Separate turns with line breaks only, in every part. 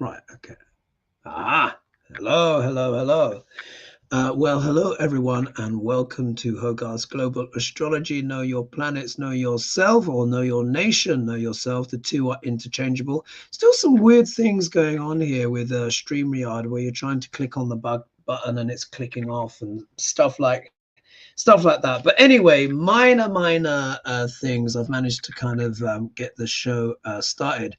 Right, okay. Hello, hello, hello. Well, hello everyone, and welcome to Hogarth's Global Astrology. Know your planets, know yourself, or know your nation, know yourself. The two are interchangeable. Still some weird things going on here with StreamYard, where you're trying to click on the button and it's clicking off and stuff like that. But anyway, minor things. I've managed to kind of get the show started.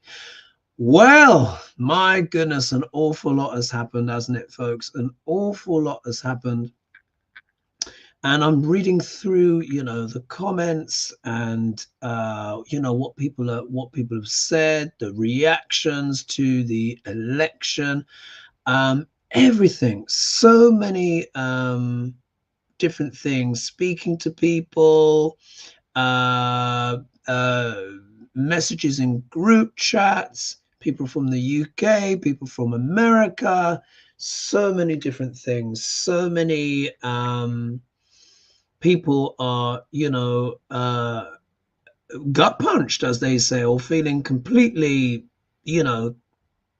Well, my goodness, an awful lot has happened, hasn't it, folks? An awful lot has happened. And I'm reading through, the comments and, what people have said, the reactions to the election, everything. So many different things, speaking to people, uh, uh, messages in group chats, people from the UK, people from America, so many different things. So many people are, gut punched, as they say, or feeling completely,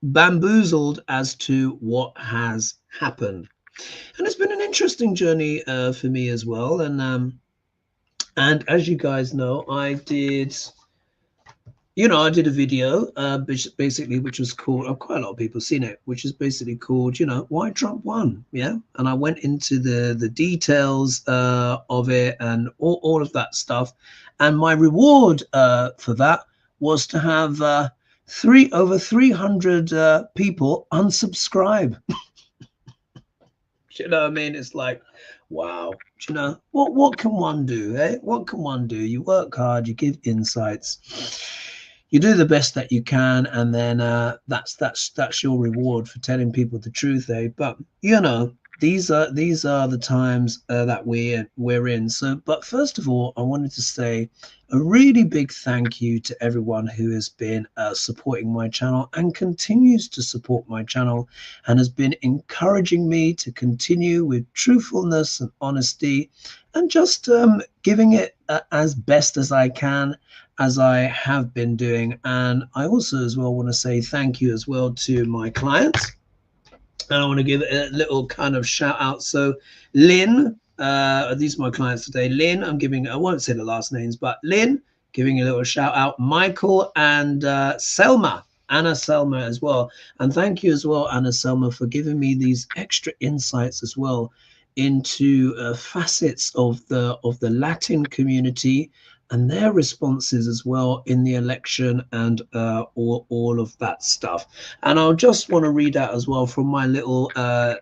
bamboozled as to what has happened. And it's been an interesting journey for me as well. And as you guys know, I did a video, basically, which was called, quite a lot of people seen it, which is basically called, why Trump won. Yeah. And I went into the details of it and all of that stuff. And my reward for that was to have over 300 people unsubscribe. You know what I mean? It's like, wow. What can one do? What can one do? You work hard, you give insights, you do the best that you can, and then that's your reward for telling people the truth. But these are the times that we're in. So, but first of all, I wanted to say a really big thank you to everyone who has been supporting my channel and continues to support my channel and has been encouraging me to continue with truthfulness and honesty and just giving it as best as I can, as I have been doing. And I also as well want to say thank you as well to my clients. And I want to give a little kind of shout out. So Lynn, these are my clients today. Lynn, I won't say the last names, but Lynn, giving a little shout out. Michael and Selma, Anna Selma as well. And thank you as well, Anna Selma, for giving me these extra insights as well into facets of the Latin community and their responses as well in the election and all of that stuff. And I'll just want to read out as well from my little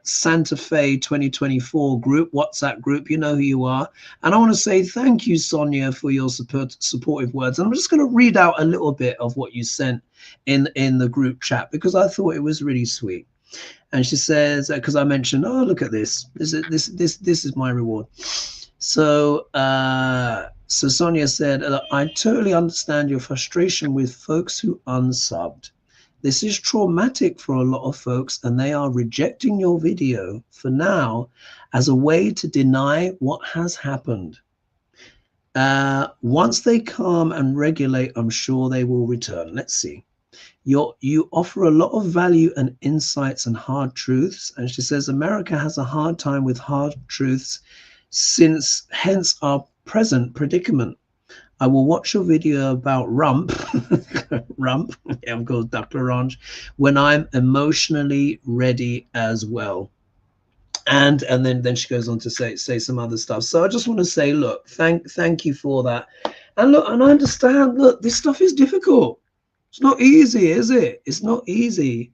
Santa Fe 2024 group, WhatsApp group. You know who you are. And I want to say thank you, Sonia, for your supportive words. And I'm just going to read out a little bit of what you sent in the group chat because I thought it was really sweet. And she says, because I mentioned, oh, look at this. This is my reward. So so Sonia said, I totally understand your frustration with folks who unsubbed. This is traumatic for a lot of folks, and they are rejecting your video for now as a way to deny what has happened. Once they calm and regulate, I'm sure they will return. Let's see. You offer a lot of value and insights and hard truths. And she says, America has a hard time with hard truths, hence our present predicament. I will watch your video about rump, rump, yeah, of course, Duck L'Orange, when I'm emotionally ready as well. And then she goes on to say some other stuff. So I just want to say, look, thank you for that. And look, and I understand, look, this stuff is difficult. It's not easy, is it? It's not easy.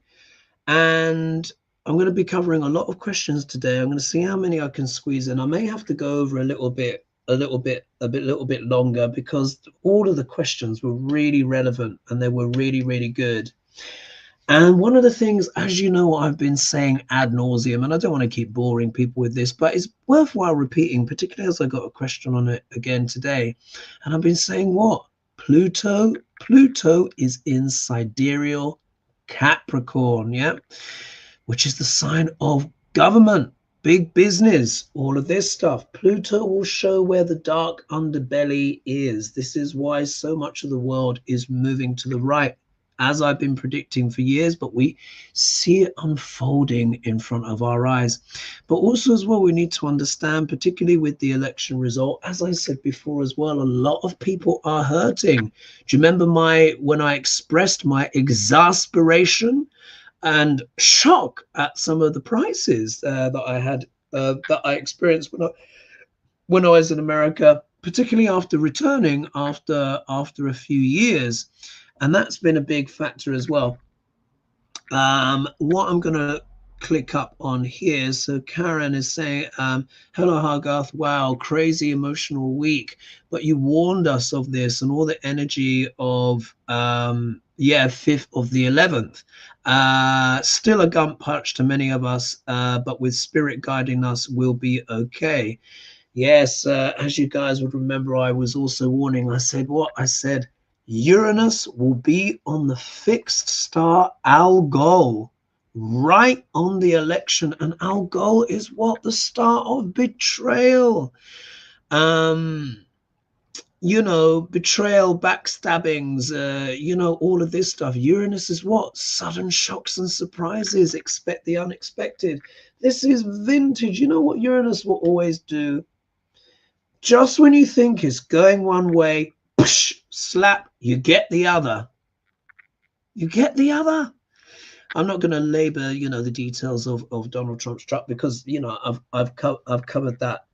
And I'm going to be covering a lot of questions today. I'm going to see how many I can squeeze in. I may have to go over a little bit longer because all of the questions were really relevant and they were really, really good. And one of the things, as you know, I've been saying ad nauseum, and I don't want to keep boring people with this, but it's worthwhile repeating, particularly as I got a question on it again today. And I've been saying what? Pluto is in sidereal Capricorn, yeah, which is the sign of government, big business, all of this stuff. Pluto will show where the dark underbelly is. This is why so much of the world is moving to the right as I've been predicting for years, but we see it unfolding in front of our eyes. But also as well, we need to understand, particularly with the election result, as I said before as well, a lot of people are hurting. Do you remember when I expressed my exasperation and shock at some of the prices that I had that I experienced when I was in America, particularly after returning after a few years, and that's been a big factor as well. What I'm going to click up on here. So Karen is saying, hello Hargarth, wow, crazy emotional week, but you warned us of this and all the energy of 5th of the 11th. Still a gut punch to many of us, but with spirit guiding us, we'll be okay. Yes, as you guys would remember, I was also warning. I said what? I said Uranus will be on the fixed star Algol right on the election, and Algol is what? The star of betrayal. You know, betrayal, backstabbings, you know, all of this stuff. Uranus is what? Sudden shocks and surprises. Expect the unexpected. This is vintage. You know what Uranus will always do? Just when you think it's going one way, psh, slap, you get the other. You get the other. I'm not going to labor, you know, the details of Donald Trump's truck because, you know, I've covered that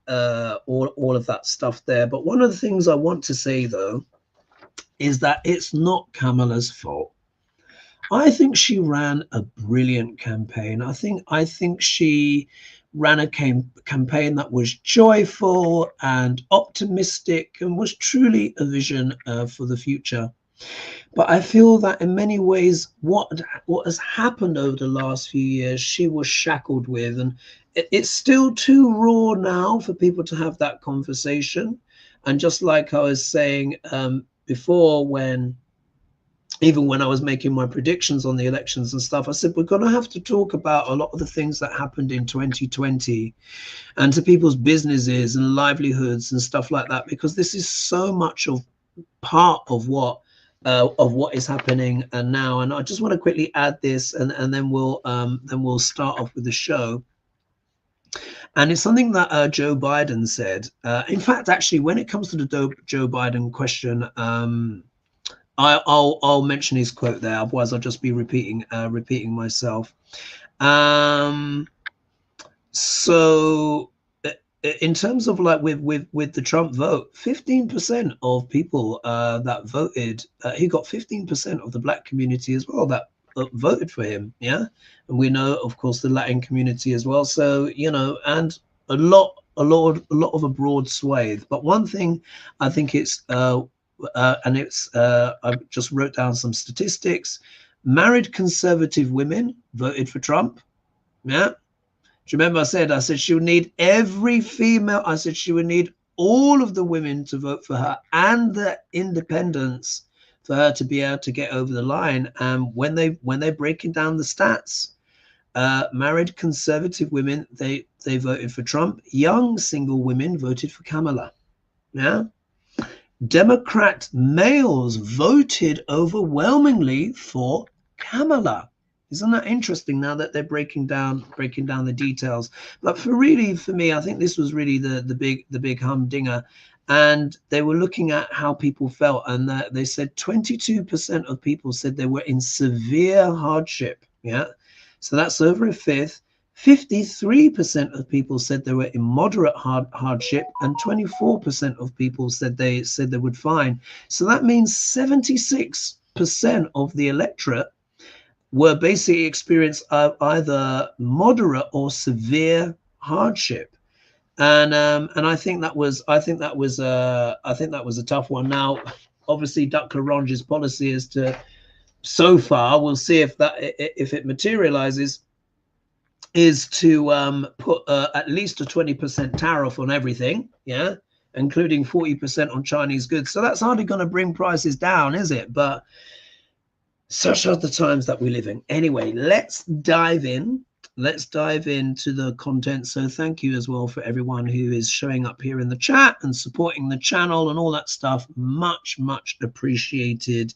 all of that stuff there. But one of the things I want to say though is that it's not Kamala's fault. I think she ran a brilliant campaign. I think she ran a campaign that was joyful and optimistic and was truly a vision for the future. But I feel that in many ways, what has happened over the last few years, she was shackled with, and it's still too raw now for people to have that conversation. And just like I was saying before, even when I was making my predictions on the elections and stuff, I said, we're going to have to talk about a lot of the things that happened in 2020 and to people's businesses and livelihoods and stuff like that, because this is so much of part of what is happening now. And I just want to quickly add this, and then we'll start off with the show. And it's something that Joe Biden said. In fact, actually, when it comes to the Joe Biden question, I'll mention his quote there. Otherwise, I'll just be repeating myself. So in terms of like with the Trump vote, 15% of people that voted, he got 15% of the Black community as well that voted for him. Yeah, and we know, of course, the Latin community as well. So you know, and a lot of a broad swathe. But one thing I think it's I just wrote down some statistics. Married conservative women voted for Trump. Yeah. Do you remember I said she would need every female. I said she would need all of the women to vote for her and the independents for her to be able to get over the line. And when they're breaking down the stats, married conservative women, they voted for Trump. Young single women voted for Kamala. Yeah. Democrat males voted overwhelmingly for Kamala. Isn't that interesting now that they're breaking down the details? But for me, I think this was really the big humdinger. And they were looking at how people felt, and they said 22% of people said they were in severe hardship. Yeah, so that's over a fifth. 53% of people said they were in moderate hardship, and 24% of people said they would fine. So that means 76% of the electorate were basically experienced either moderate or severe hardship. And I think that was a tough one. Now, obviously, Duck Larange's policy is to, so far, we'll see if it materializes, is to put at least a 20% tariff on everything, yeah, including 40% on Chinese goods. So that's hardly going to bring prices down, is it? But such are the times that we live in. Anyway, let's dive in let's dive into the content. So thank you as well for everyone who is showing up here in the chat and supporting the channel and all that stuff. Much appreciated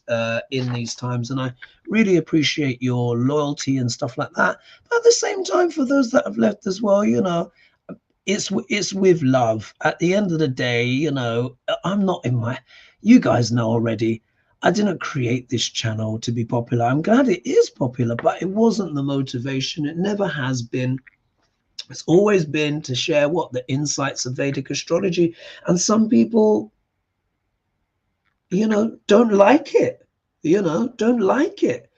in these times, and I really appreciate your loyalty and stuff like that. But at the same time, for those that have left as well, you know, it's with love. At the end of the day, you know, I'm not in my, you guys know already, I didn't create this channel to be popular. I'm glad it is popular, but it wasn't the motivation. It never has been. It's always been to share what the insights of Vedic astrology. And some people, you know, don't like it, you know, don't like it.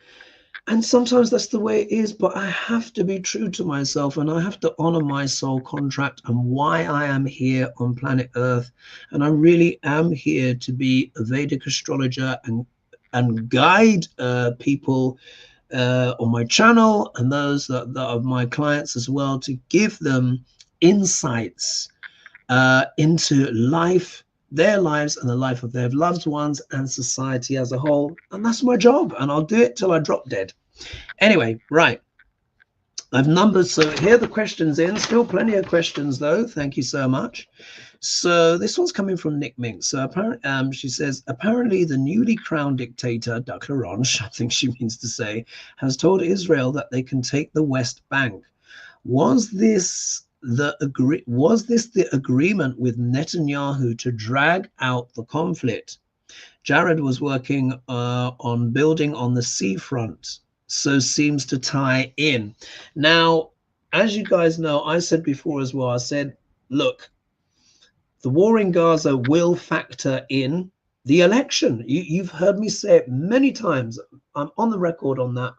And sometimes that's the way it is, but I have to be true to myself, and I have to honor my soul contract and why I am here on planet Earth. And I really am here to be a Vedic astrologer and guide people on my channel and those that are my clients as well, to give them insights into life, their lives, and the life of their loved ones and society as a whole. And that's my job, and I'll do it till I drop dead. Anyway, right, I've numbered, so here are the questions in. Still plenty of questions though, thank you so much. So this one's coming from Nick Mink. So apparently, she says, apparently the newly crowned dictator, Dr. Ronch, I think she means to say, has told Israel that they can take the West Bank. Was this the agreement with Netanyahu to drag out the conflict? Jared was working on building on the seafront, so seems to tie in. Now, as you guys know, I said before as well, I said, look, the war in Gaza will factor in the election. You've heard me say it many times. I'm on the record on that,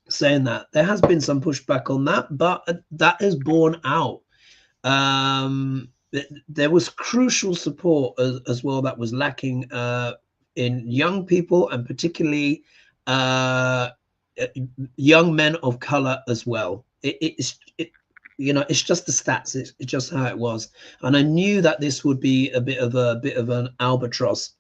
saying that there has been some pushback on that, but that is borne out. There was crucial support as well that was lacking in young people, and particularly young men of color as well. You know, it's just the stats. It's just how it was, and I knew that this would be a bit of an albatross.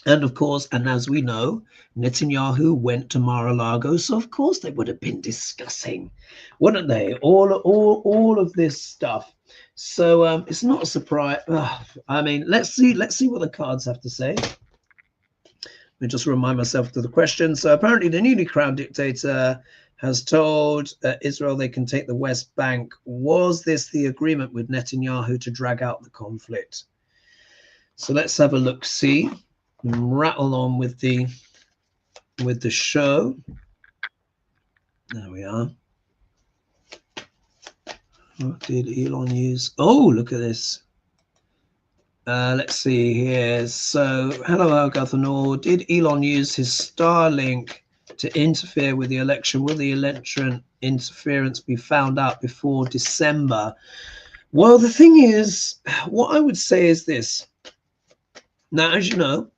And of course, and as we know, Netanyahu went to Mar-a-Lago, so of course they would have been discussing, wouldn't they? All of this stuff. So it's not a surprise. I mean, let's see what the cards have to say. Let me just remind myself to the question. So apparently the newly crowned dictator has told Israel they can take the West Bank. Was this the agreement with Netanyahu to drag out the conflict? So let's have a look, see, and rattle on with the show. There we are. What did Elon use? Oh, look at this. Let's see here. So, hello, Gathanor. Did Elon use his Starlink to interfere with the election? Will the election interference be found out before December? Well, the thing is, what I would say is this. Now, as you know,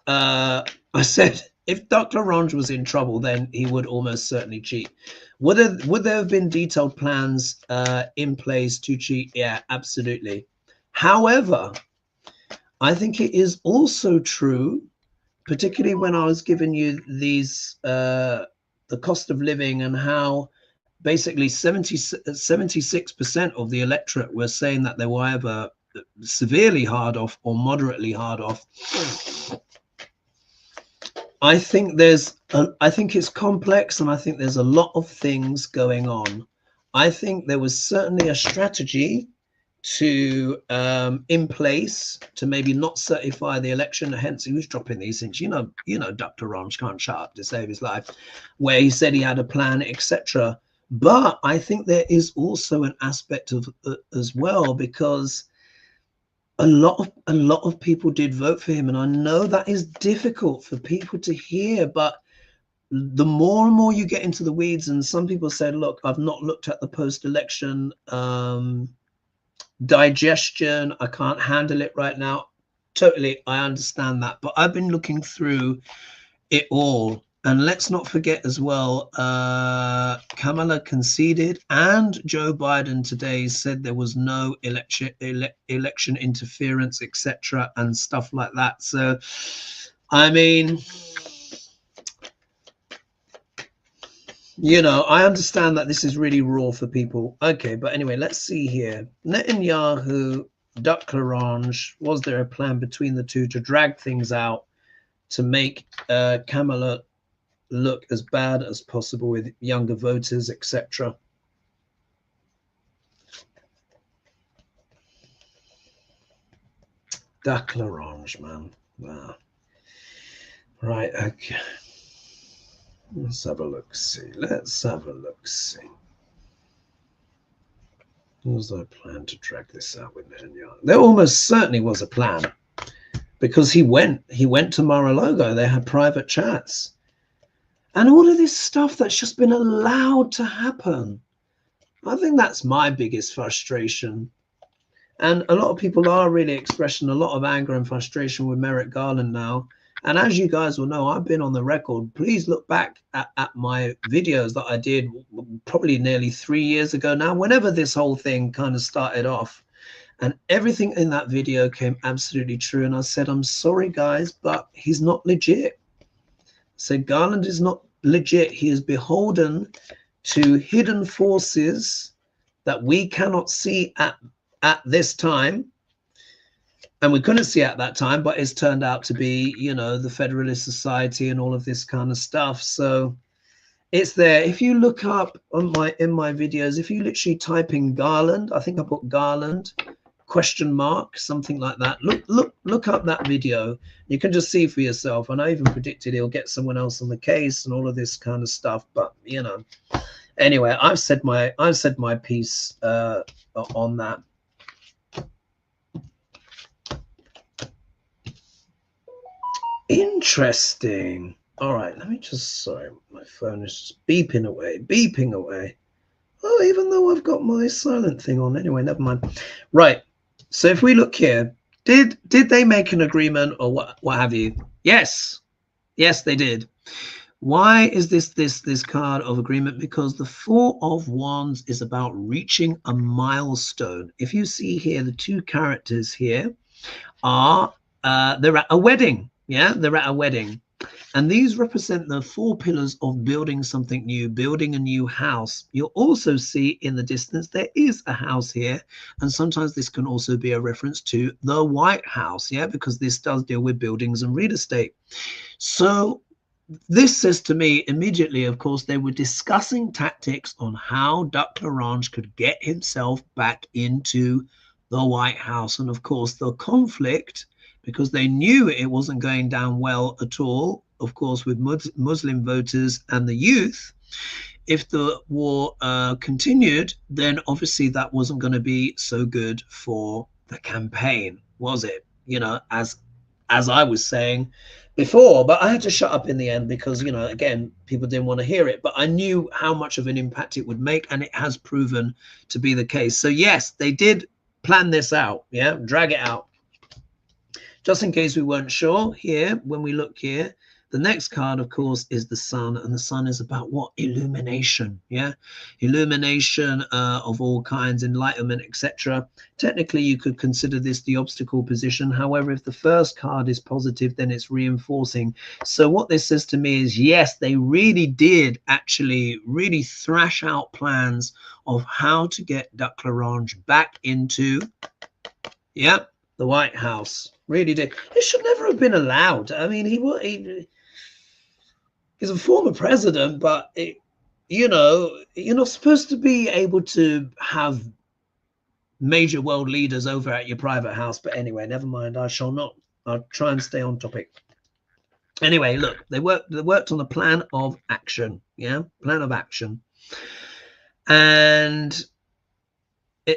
I said if Dr. Ronch was in trouble, then he would almost certainly cheat. Would there have been detailed plans in place to cheat? Yeah, absolutely. However, I think it is also true, particularly when I was giving you these the cost of living and how basically 76% of the electorate were saying that they were either severely hard off or moderately hard off. I think I think it's complex, and I think there's a lot of things going on. I think there was certainly a strategy to in place to maybe not certify the election. Hence, he was dropping these things. You know, Dr. Ronch can't shut up to save his life, where he said he had a plan, etc. But I think there is also an aspect of as well, because a lot of people did vote for him, and I know that is difficult for people to hear, but the more and more you get into the weeds, and some people said, look, I've not looked at the post-election digestion, I can't handle it right now. Totally, I understand that, but I've been looking through it all. And let's not forget as well, Kamala conceded, and Joe Biden today said there was no election interference, etc., and stuff like that. So, I mean, You know, I understand that this is really raw for people. Okay, but anyway, let's see here. Netanyahu, Duck Larange, was there a plan between the two to drag things out to make Kamala look as bad as possible with younger voters, etc.? Duck Larange, man. Wow. Right, okay. Let's have a look, see. Let's have a look, see. Was there a plan to drag this out with Netanyahu? There almost certainly was a plan, because he went to Mar-a-Lago. They had private chats. And all of this stuff that's just been allowed to happen. I think that's my biggest frustration. And a lot of people are really expressing a lot of anger and frustration with Merrick Garland now. And as you guys will know, I've been on the record. Please look back at my videos that I did probably nearly 3 years ago now, whenever this whole thing kind of started off. And everything in that video came absolutely true. And I said, I'm sorry, guys, but he's not legit. I said, Garland is not legit. He is beholden to hidden forces that we cannot see at this time. And we couldn't see at that time, but it's turned out to be, you know, the Federalist Society and all of this kind of stuff. So it's there. If you look up on in my videos, if you literally type in Garland, I think I put Garland question mark, something like that. Look up that video. You can just see for yourself. And I even predicted he'll get someone else on the case and all of this kind of stuff. But you know, anyway, I've said my piece on that. Interesting. All right, let me just, sorry, my phone is just beeping away. Oh, even though I've got my silent thing on. Anyway, never mind. Right, so if we look here, did they make an agreement or what have you? Yes, they did. Why is this card of agreement? Because the Four of Wands is about reaching a milestone. If you see here, the two characters here are they're at a wedding. Yeah, they're at a wedding. And these represent the four pillars of building something new, building a new house. You'll also see in the distance, there is a house here. And sometimes this can also be a reference to the White House, yeah, because this does deal with buildings and real estate. So this says to me immediately, of course, they were discussing tactics on how Duck Larange could get himself back into the White House. And of course, the conflict, because they knew it wasn't going down well at all, of course, with Muslim voters and the youth. If the war continued, then obviously that wasn't going to be so good for the campaign, was it? You know, as I was saying before, but I had to shut up in the end because, you know, again, people didn't want to hear it, but I knew how much of an impact it would make, and it has proven to be the case. So yes, they did plan this out, yeah, drag it out. Just in case we weren't sure, here, when we look here, the next card, of course, is the Sun, and the Sun is about what? Illumination, yeah? Illumination of all kinds, enlightenment, etc. Technically, you could consider this the obstacle position. However, if the first card is positive, then it's reinforcing. So what this says to me is, yes, they really did actually really thrash out plans of how to get Duck Larange back into, yeah, the White House. Really did. It should never have been allowed. I mean, he's a former president, but you know, you're not supposed to be able to have major world leaders over at your private house. But anyway, never mind. I'll try and stay on topic. Anyway, look, they worked on a plan of action. Yeah, plan of action. And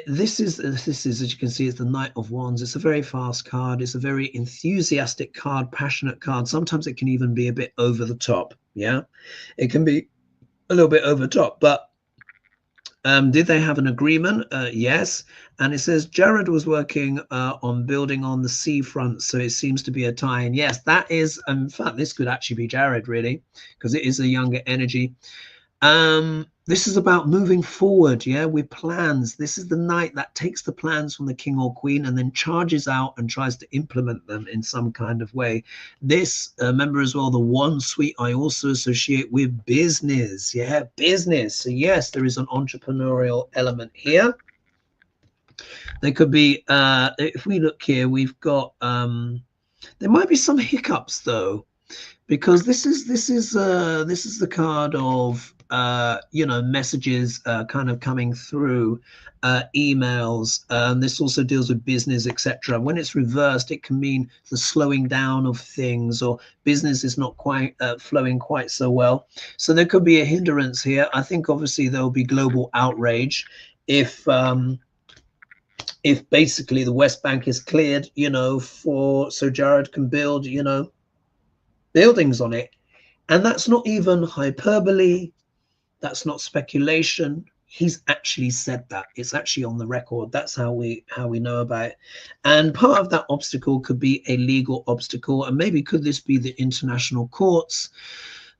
this is, as you can see, it's the Knight of Wands. It's a very fast card. It's a very enthusiastic card, passionate card. Sometimes it can even be a bit over the top. Yeah, it can be a little bit over the top. But did they have an agreement? Yes. And it says Jared was working on building on the seafront. So it seems to be a tie. And yes, that is, in fact, this could actually be Jared, really, because it is a younger energy. This is about moving forward, yeah, with plans. This is the knight that takes the plans from the king or queen and then charges out and tries to implement them in some kind of way. This, remember as well, the one suite I also associate with business, yeah, business. So yes, there is an entrepreneurial element here. There could be, if we look here, we've got, there might be some hiccups though, because this is the card of you know, messages kind of coming through, emails. This also deals with business, etc. When it's reversed, it can mean the slowing down of things, or business is not quite flowing quite so well. So there could be a hindrance here. I think obviously there will be global outrage if basically the West Bank is cleared, you know, for so Jared can build, you know, buildings on it. And that's not even hyperbole, that's not speculation. He's actually said that. It's actually on the record. That's how we know about it. And part of that obstacle could be a legal obstacle, and maybe could this be the international courts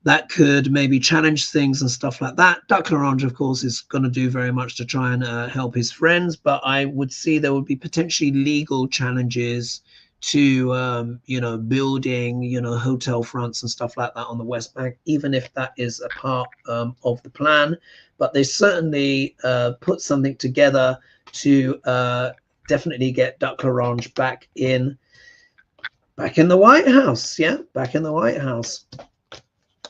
that could maybe challenge things and stuff like that. Duck L'Orange, of course, is going to do very much to try and help his friends, but I would see there would be potentially legal challenges to you know, building, you know, hotel fronts and stuff like that on the West Bank, even if that is a part of the plan. But they certainly put something together to definitely get Duck L'Orange back in the White House. Yeah, back in the White House.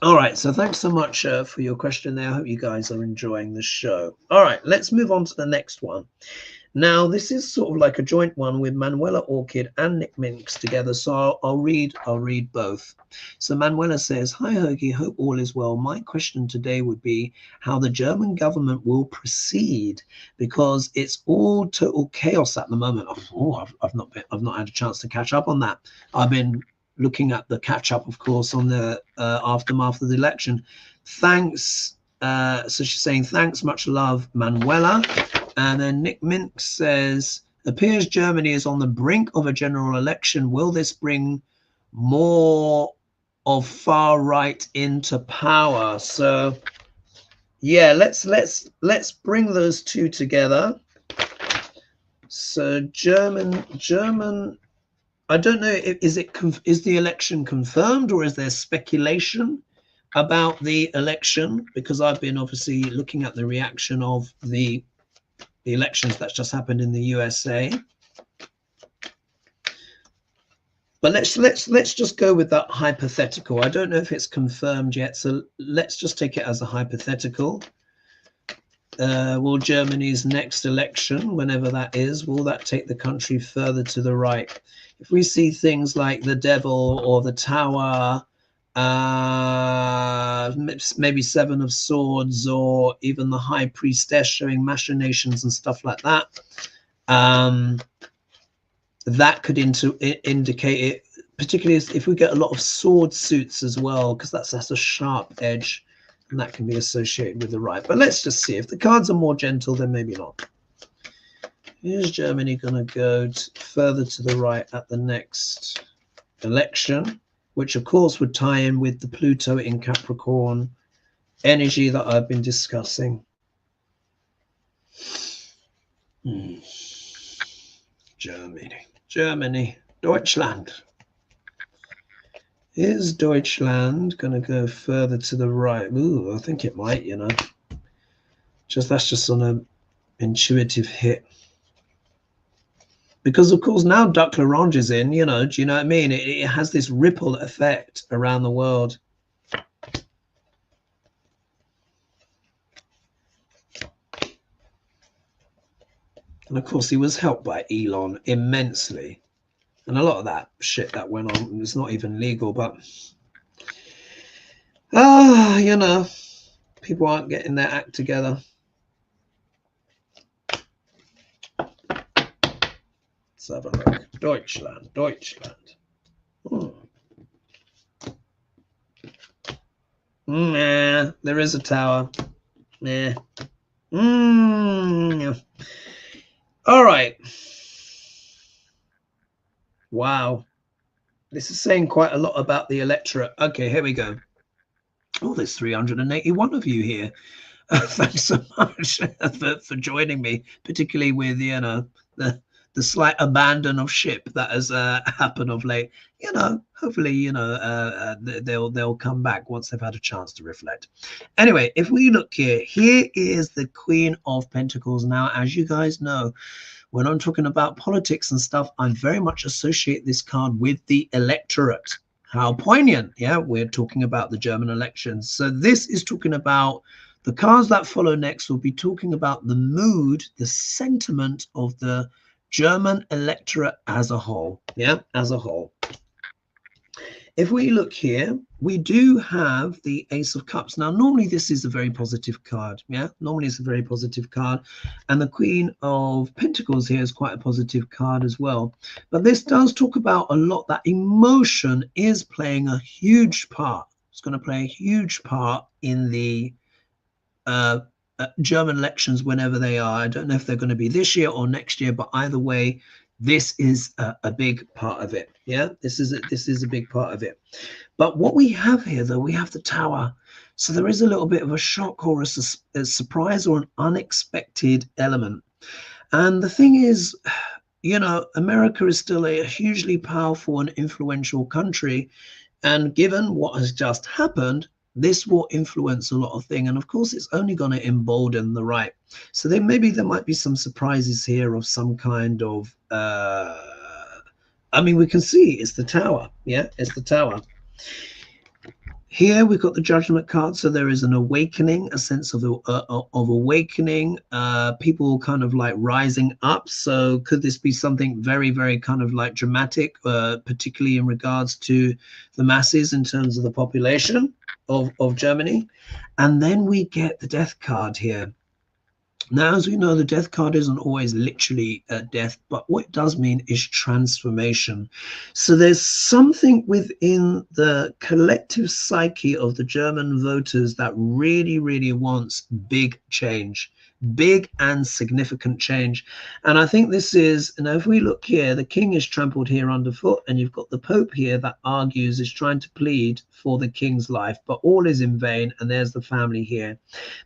All right, so thanks so much for your question there. I hope you guys are enjoying the show. All right, let's move on to the next one. Now, this is sort of like a joint one with Manuela Orchid and Nick Minks together, so I'll read both. So Manuela says, "Hi, Hoagie, hope all is well. My question today would be how the German government will proceed, because it's all total chaos at the moment." Oh, I've not had a chance to catch up on that. I've been looking at the catch up, of course, on the aftermath of the election. Thanks. So she's saying, thanks, much love, Manuela. And then Nick Mink says, appears Germany is on the brink of a general election. Will this bring more of far right into power? So yeah, let's bring those two together. So German, I don't know, is the election confirmed, or is there speculation about the election? Because I've been obviously looking at the reaction of the elections that's just happened in the USA. But let's just go with that hypothetical. I don't know if it's confirmed yet, so let's just take it as a hypothetical. Will Germany's next election, whenever that is, will that take the country further to the right? If we see things like the Devil or the Tower, maybe Seven of Swords, or even the High Priestess showing machinations and stuff like that, that could indicate it, particularly if we get a lot of sword suits as well, because that's a sharp edge, and that can be associated with the right. But let's just see. If the cards are more gentle, then maybe not. Is Germany going to go further to the right at the next election, which of course would tie in with the Pluto in Capricorn energy that I've been discussing? Germany, Deutschland. Is Deutschland going to go further to the right? Ooh, I think it might, you know. That's just on an intuitive hit. Because, of course, now Duck L'Orange is in, you know, do you know what I mean? It has this ripple effect around the world. And, of course, he was helped by Elon immensely. And a lot of that shit that went on is not even legal, but, you know, people aren't getting their act together. Let's have a look. Deutschland. Nah, there is a tower. Nah. All right. Wow. This is saying quite a lot about the electorate. Okay, here we go. Oh, there's 381 of you here. Thanks so much for joining me, particularly with, you know, the slight abandon of ship that has happened of late. You know, hopefully, you know, they'll come back once they've had a chance to reflect. Anyway, if we look here, here is the Queen of Pentacles. Now, as you guys know, when I'm talking about politics and stuff, I very much associate this card with the electorate. How poignant. Yeah, we're talking about the German elections. So this is talking about the cards that follow next will be talking about the mood, the sentiment of the German electorate as a whole. Yeah, as a whole. If we look here, we do have the Ace of Cups. Now, normally this is a very positive card. Yeah, normally it's a very positive card. And the Queen of Pentacles here is quite a positive card as well. But this does talk about a lot that emotion is playing a huge part. It's going to play a huge part in the German elections whenever they are. I don't know if they're going to be this year or next year, but either way, this is a big part of it. Yeah, this is a big part of it. But what we have here, though, we have the Tower. So there is a little bit of a shock or a surprise or an unexpected element. And the thing is, you know, America is still a hugely powerful and influential country. And given what has just happened, this will influence a lot of things. And of course, it's only going to embolden the right. So then maybe there might be some surprises here of some kind of, I mean, we can see it's the Tower. Yeah, it's the Tower. Here we've got the Judgment card, so there is an awakening, a sense of awakening, people kind of like rising up. So could this be something very, very kind of like dramatic, particularly in regards to the masses in terms of the population of Germany? And then we get the Death card here. Now, as we know, the Death card isn't always literally death, but what it does mean is transformation. So there's something within the collective psyche of the German voters that really, really wants big change, big and significant change. And I think this is, you know, if we look here, the king is trampled here underfoot, and you've got the Pope here that argues, is trying to plead for the king's life, but all is in vain. And there's the family here,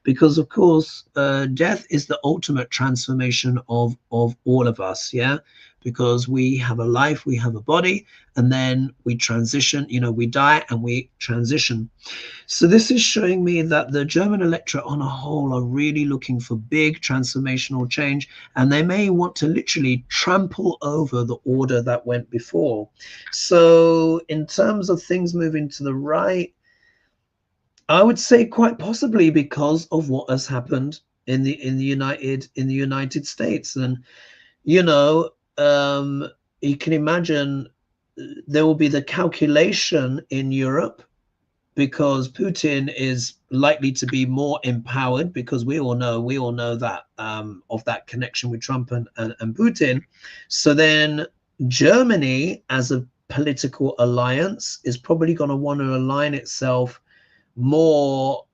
because of course death is the ultimate transformation of all of us. Yeah, because we have a life, we have a body, and then we transition, you know, we die and we transition. So this is showing me that the German electorate on a whole are really looking for big transformational change, and they may want to literally trample over the order that went before. So in terms of things moving to the right, I would say quite possibly because of what has happened in the United States. And you know, you can imagine there will be the calculation in Europe, because Putin is likely to be more empowered, because we all know that of that connection with Trump and Putin. So then Germany as a political alliance is probably going to want to align itself more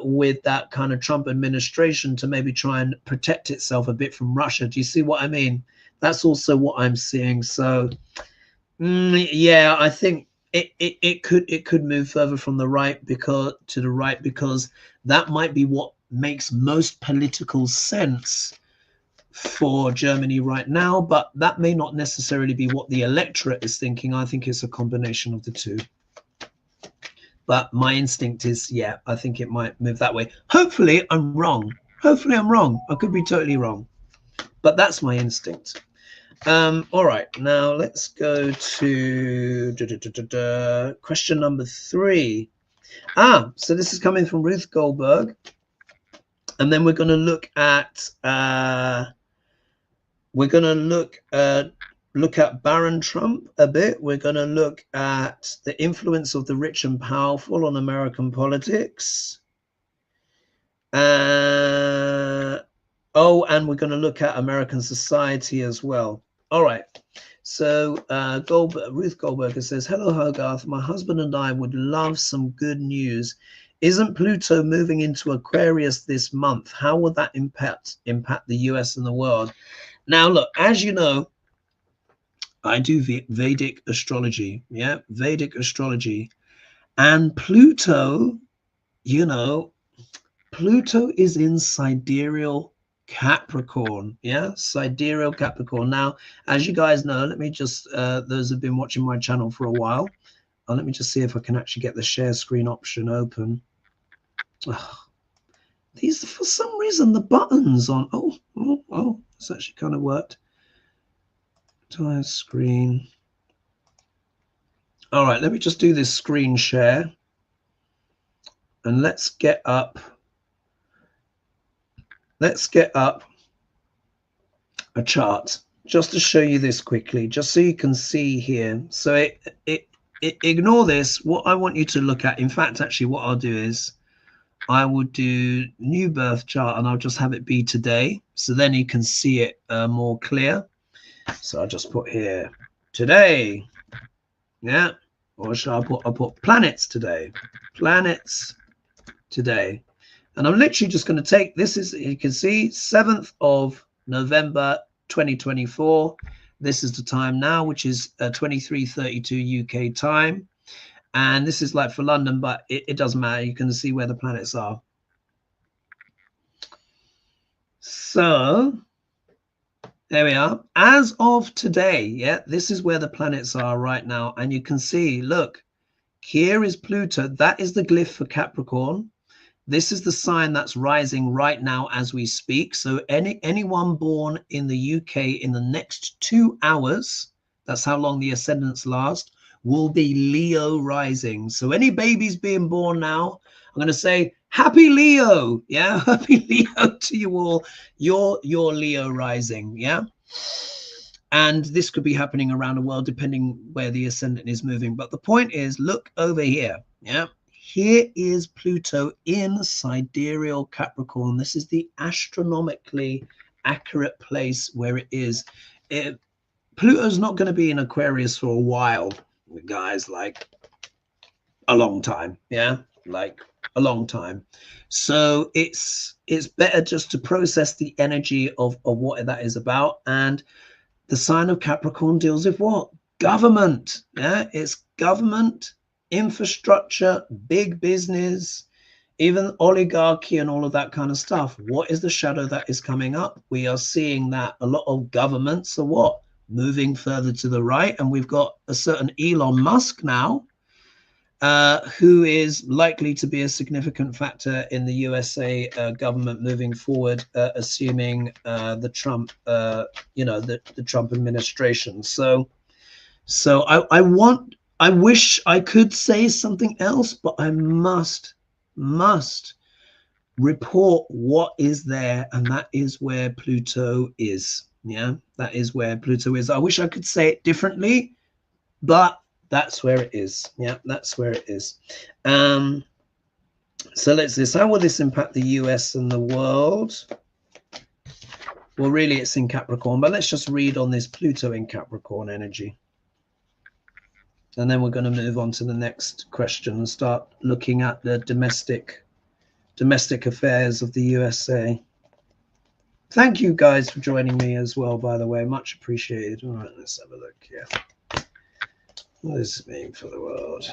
with that kind of Trump administration to maybe try and protect itself a bit from Russia. Do you see what I mean? That's also what I'm seeing. So yeah, I think it could move further from the right, because that might be what makes most political sense for Germany right now, but that may not necessarily be what the electorate is thinking. I think it's a combination of the two. But my instinct is, yeah, I think it might move that way. Hopefully I'm wrong. Hopefully I'm wrong. I could be totally wrong, but that's my instinct. All right, now let's go to question number 3. So this is coming from Ruth Goldberg, and then we're going to look at look at Baron Trump a bit. We're going to look at the influence of the rich and powerful on American politics. And we're going to look at American society as well. All right. So Ruth Goldberger says, hello, Hogarth. My husband and I would love some good news. Isn't Pluto moving into Aquarius this month? How will that impact the US and the world? Now, look, as you know, I do Vedic astrology. Yeah, Vedic astrology. And Pluto you know, Pluto is in sidereal Capricorn. Yeah, sidereal Capricorn. Now, as you guys know, let me just, those who've been watching my channel for a while, let me just see if I can actually get the share screen option open. Oh, these, for some reason, the buttons on, oh, it's actually kind of worked. Entire screen. All right, let me just do this screen share. And let's get up a chart just to show you this quickly, just so you can see here. So ignore this. What I want you to look at, in fact, actually what I'll do is I will do new birth chart and I'll just have it be today. So then you can see it more clear. So I'll just put here today. Yeah. Or shall I'll put planets today. Planets today. And I'm literally just going to take, this is, you can see 7th of November 2024. This is the time now, which is 23:32 UK time. And this is like for London, but it doesn't matter. You can see where the planets are. So there we are. As of today, yeah, this is where the planets are right now. And you can see, look, here is Pluto. That is the glyph for Capricorn. This is the sign that's rising right now as we speak. So anyone born in the UK in the next 2 hours, that's how long the ascendants last, will be Leo rising. So any babies being born now, I'm going to say happy Leo. Yeah, happy Leo to you all. You're Leo rising. Yeah. And this could be happening around the world depending where the ascendant is moving. But the point is, look over here. Yeah. Here is Pluto in sidereal Capricorn. This is the astronomically accurate place where it is. Pluto's not going to be in Aquarius for a while, guys, like a long time. Yeah, like a long time. So it's better just to process the energy of what that is about. And the sign of Capricorn deals with what? Government. Yeah, it's government, infrastructure, big business, even oligarchy and all of that kind of stuff. What is the shadow that is coming up? We are seeing that a lot of governments are what? Moving further to the right. And we've got a certain Elon Musk now, who is likely to be a significant factor in the USA government moving forward, assuming the Trump, the Trump administration. So I wish I could say something else, but I must report what is there, and that is where Pluto is. Yeah, that is where Pluto is. I wish I could say it differently, but that's where it is. Yeah, that's where it is. So let's see. How will this impact the US and the world? Well, really, it's in Capricorn, but let's just read on this Pluto in Capricorn energy. And then we're going to move on to the next question and start looking at the domestic affairs of the USA. Thank you guys for joining me as well, by the way. Much appreciated. All right, let's have a look here. What does this mean for the world?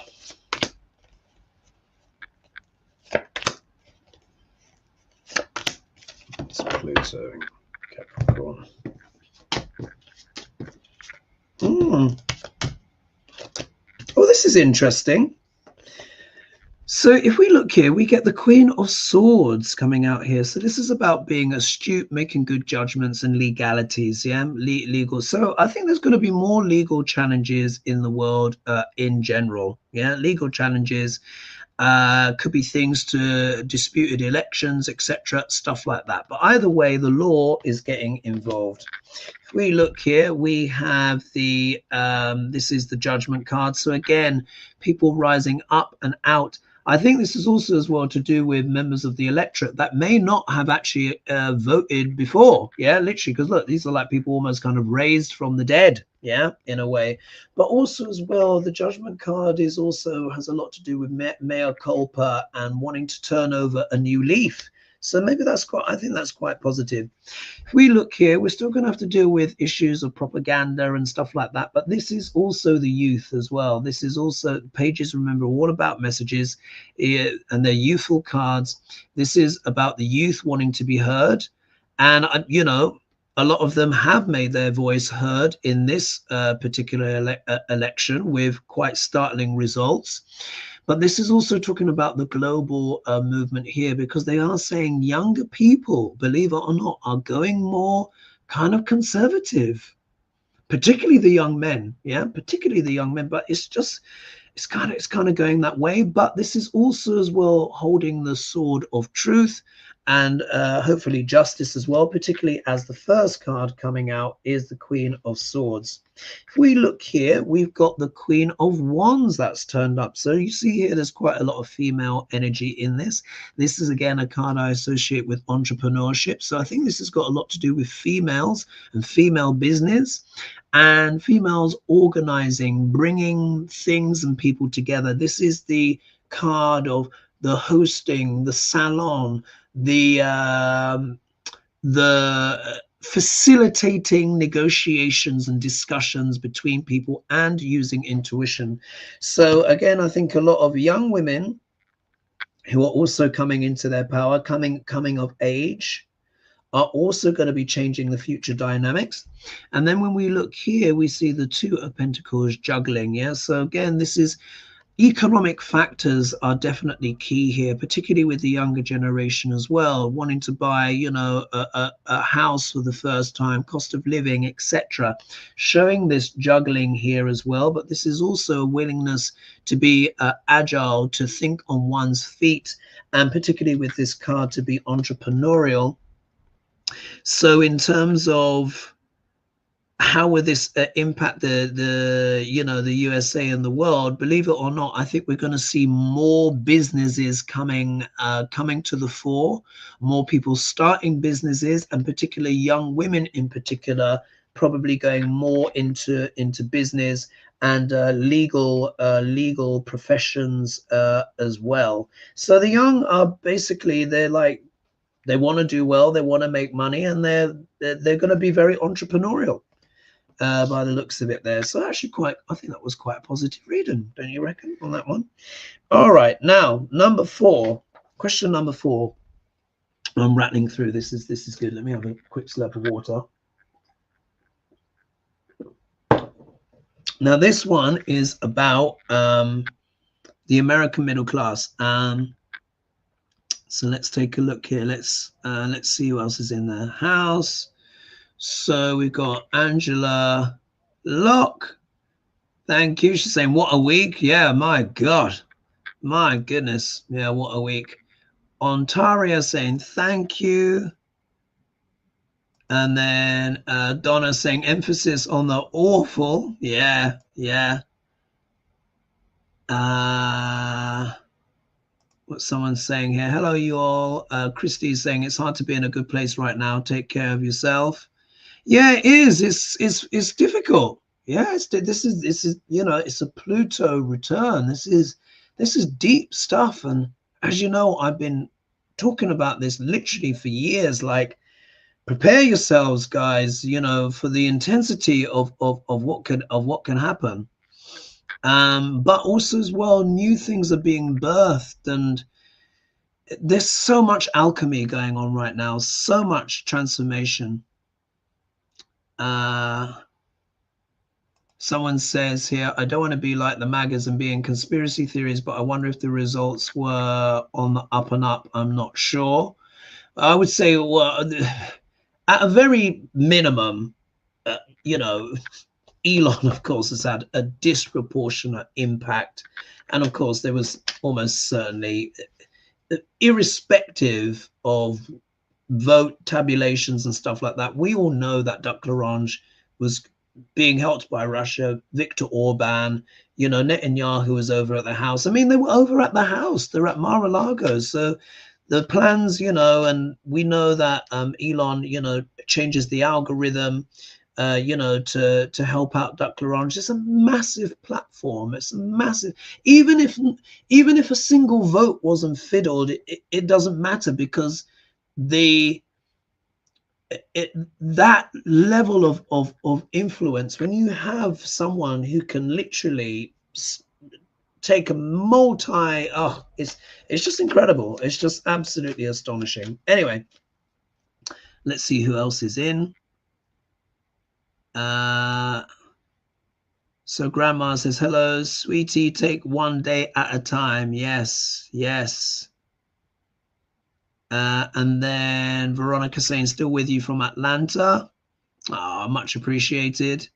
It's Pluto in Capricorn. Oh, this is interesting. So if we look here, we get the Queen of Swords coming out here. So this is about being astute, making good judgments and legalities. Yeah, legal. So I think there's going to be more legal challenges in the world in general. Yeah, legal challenges. Could be things to disputed elections, etc., stuff like that. But either way, the law is getting involved. If we look here, we have the this is the Judgment card. So again, people rising up and out. I think this is also as well to do with members of the electorate that may not have actually voted before. Yeah, literally, because look, these are like people almost kind of raised from the dead. Yeah, in a way. But also as well, the Judgment card is also has a lot to do with mea culpa and wanting to turn over a new leaf. So maybe that's quite, I think that's quite positive. If we look here, we're still going to have to deal with issues of propaganda and stuff like that. But this is also the youth as well. This is also pages, remember, all about messages and their youthful cards. This is about the youth wanting to be heard. And, you know, a lot of them have made their voice heard in this particular election with quite startling results. But this is also talking about the global movement here, because they are saying younger people, believe it or not, are going more kind of conservative, particularly the young men. Yeah, particularly the young men. But it's just, it's kind of going that way. But this is also as well holding the sword of truth and hopefully justice as well, particularly as the first card coming out is the Queen of Swords. If we look here, we've got the Queen of Wands that's turned up. So you see here, there's quite a lot of female energy in this. This is, again, a card I associate with entrepreneurship. So I think this has got a lot to do with females and female business and females organizing, bringing things and people together. This is the card of the hosting, the salon, the facilitating negotiations and discussions between people and using intuition. So again, I think a lot of young women who are also coming into their power, coming of age, are also going to be changing the future dynamics. And then when we look here, we see the Two of Pentacles juggling. Yeah, so again, this is economic factors are definitely key here, particularly with the younger generation as well, wanting to buy, you know, a house for the first time, cost of living, etc. Showing this juggling here as well. But this is also a willingness to be agile, to think on one's feet, and particularly with this card to be entrepreneurial. So in terms of how will this impact the you know, the USA and the world, believe it or not, I think we're going to see more businesses coming to the fore, more people starting businesses, and particularly young women in particular probably going more into business and legal professions as well. So the young are basically, they're like, they want to do well, they want to make money, and they're going to be very entrepreneurial by the looks of it there. So actually I think that was quite a positive reading, don't you reckon, on that one? All right, now number 4, question number 4. I'm rattling through this. This is good. Let me have a quick slurp of water. Now this one is about the American middle class. So let's take a look here. Let's see who else is in the house. So we've got Angela Locke. Thank you. She's saying, what a week. Yeah, my God. My goodness. Yeah, what a week. Ontaria saying, thank you. And then Donna saying, emphasis on the awful. Yeah, yeah. What someone's saying here. Hello, you all. Christy's saying, it's hard to be in a good place right now. Take care of yourself. Yeah, it is. It's difficult. Yeah, this is you know, it's a Pluto return. This is deep stuff. And as you know, I've been talking about this literally for years. Like, prepare yourselves, guys. You know, for the intensity of what can happen. But also as well, new things are being birthed, and there's so much alchemy going on right now. So much transformation. Someone says here, I don't want to be like the MAGAs and be in conspiracy theories, but I wonder if the results were on the up and up. I'm not sure. I would say, well, at a very minimum, you know, Elon, of course, has had a disproportionate impact. And of course, there was almost certainly, irrespective of vote tabulations and stuff like that, we all know that Duck L'Orange was being helped by Russia. Viktor Orban, you know, Netanyahu was over at the house. I mean, they were over at the house. They're at Mar-a-Lago. So the plans, you know, and we know that Elon, you know, changes the algorithm, you know, to help out Duck L'Orange. It's a massive platform. It's a massive. Even if a single vote wasn't fiddled, it doesn't matter, because that level of influence, when you have someone who can literally take a it's just incredible. It's just absolutely astonishing. Anyway, let's see who else is in. So grandma says, hello, sweetie, take one day at a time. Yes, yes. And then Veronica saying, still with you from Atlanta. Oh, much appreciated.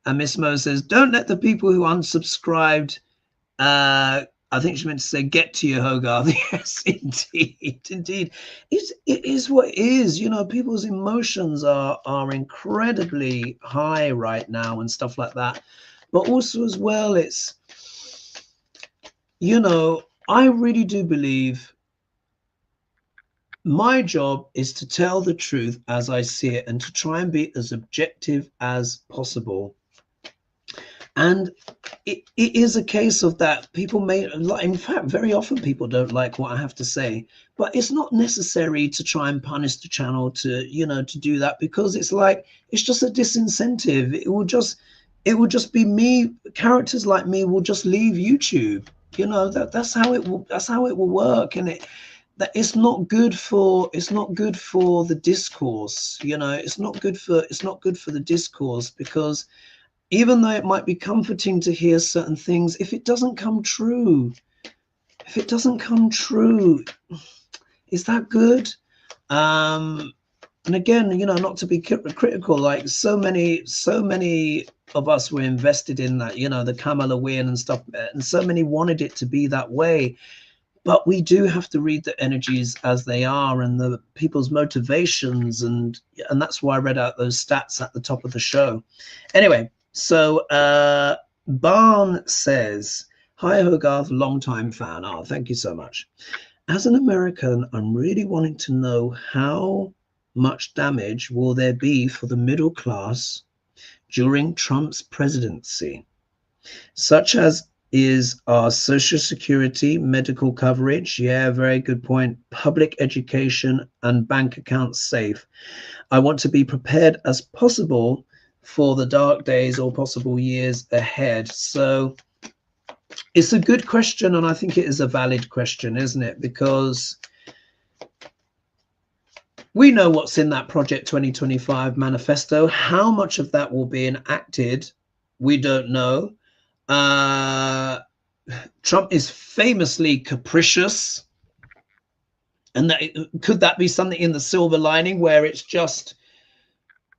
And Miss Mo says, don't let the people who unsubscribed, I think she meant to say, get to you, Hogarth. Yes, indeed, indeed. It is what it is. You know, people's emotions are incredibly high right now and stuff like that. But also as well, it's, you know, I really do believe my job is to tell the truth as I see it and to try and be as objective as possible. And it is a case of that. People may, in fact, very often people don't like what I have to say, but it's not necessary to try and punish the channel to, you know, to do that, because it's like, it's just a disincentive. It will just be me. Characters like me will just leave YouTube. You know, that's how it will work. And that it's not good for the discourse. You know, it's not good for the discourse, because even though it might be comforting to hear certain things, if it doesn't come true, is that good? And again, you know, not to be critical, like so many of us were invested in that, you know, the Kamala win and stuff, and so many wanted it to be that way. But we do have to read the energies as they are and the people's motivations, and that's why I read out those stats at the top of the show. Anyway, so Barn says, hi Hogarth, long-time fan. Oh, thank you so much. As an American, I'm really wanting to know how much damage will there be for the middle class during Trump's presidency, such as is our social security, medical coverage, yeah, very good point, public education and bank accounts safe. I want to be prepared as possible for the dark days or possible years ahead. So it's a good question, and I think it is a valid question, isn't it? Because we know what's in that Project 2025 manifesto. How much of that will be enacted, we don't know. Trump is famously capricious, and could that be something in the silver lining where it's just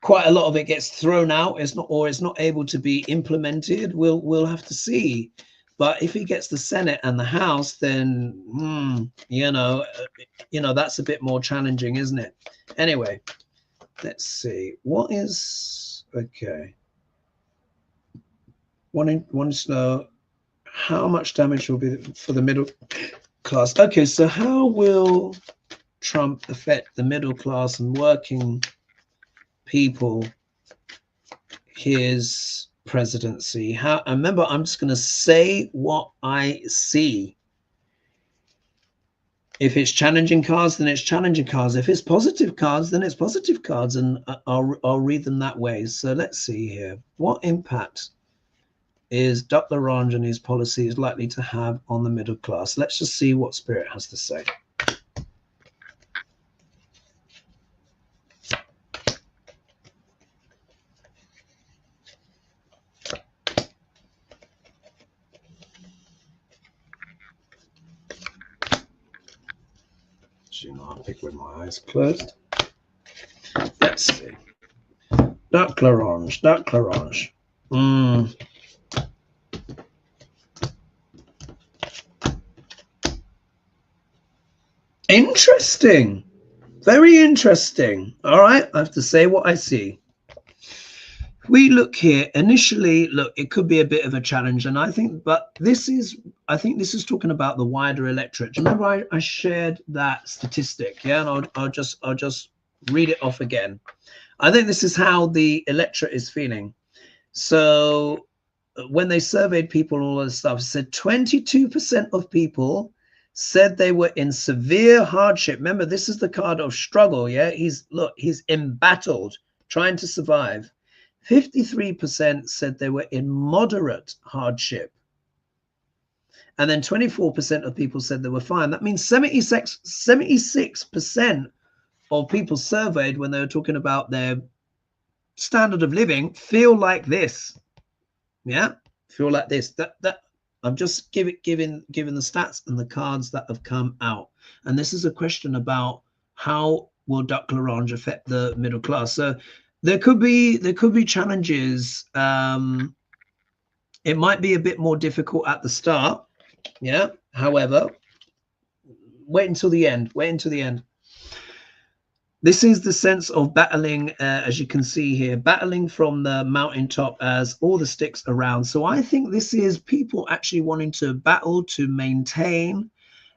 quite a lot of it gets thrown out, it's not able to be implemented? We'll have to see. But if he gets the Senate and the House, then you know, that's a bit more challenging, isn't it? Anyway, let's see what is okay. Wanting to know how much damage will be for the middle class. Okay, so how will Trump affect the middle class and working people, his presidency? How? Remember, I'm just going to say what I see. If it's challenging cards, then it's challenging cards. If it's positive cards, then it's positive cards, and I'll read them that way. So let's see here. What impact is Dr. Orange and his policy is likely to have on the middle class? Let's just see what Spirit has to say. You know, I'll pick with my eyes closed. Let's see. Dr. Orange. Interesting. Very interesting. All right, I have to say what I see. We look here initially, look, it could be a bit of a challenge, and I think this is talking about the wider electorate. Do you remember I shared that statistic? Yeah, and I'll just read it off again. I think this is how the electorate is feeling. So when they surveyed people and all this stuff, it said 22% of people said they were in severe hardship. Remember, this is the card of struggle. Yeah, he's embattled, trying to survive. 53% said they were in moderate hardship. And then 24% of people said they were fine. That means 76% of people surveyed, when they were talking about their standard of living, feel like this. Yeah, feel like this. That I'm just giving the stats and the cards that have come out. And this is a question about how will Duck L'Orange affect the middle class. So there could be challenges. It might be a bit more difficult at the start. Yeah. However, wait until the end. Wait until the end. This is the sense of battling, as you can see here, battling from the mountaintop as all the sticks around. So I think this is people actually wanting to battle to maintain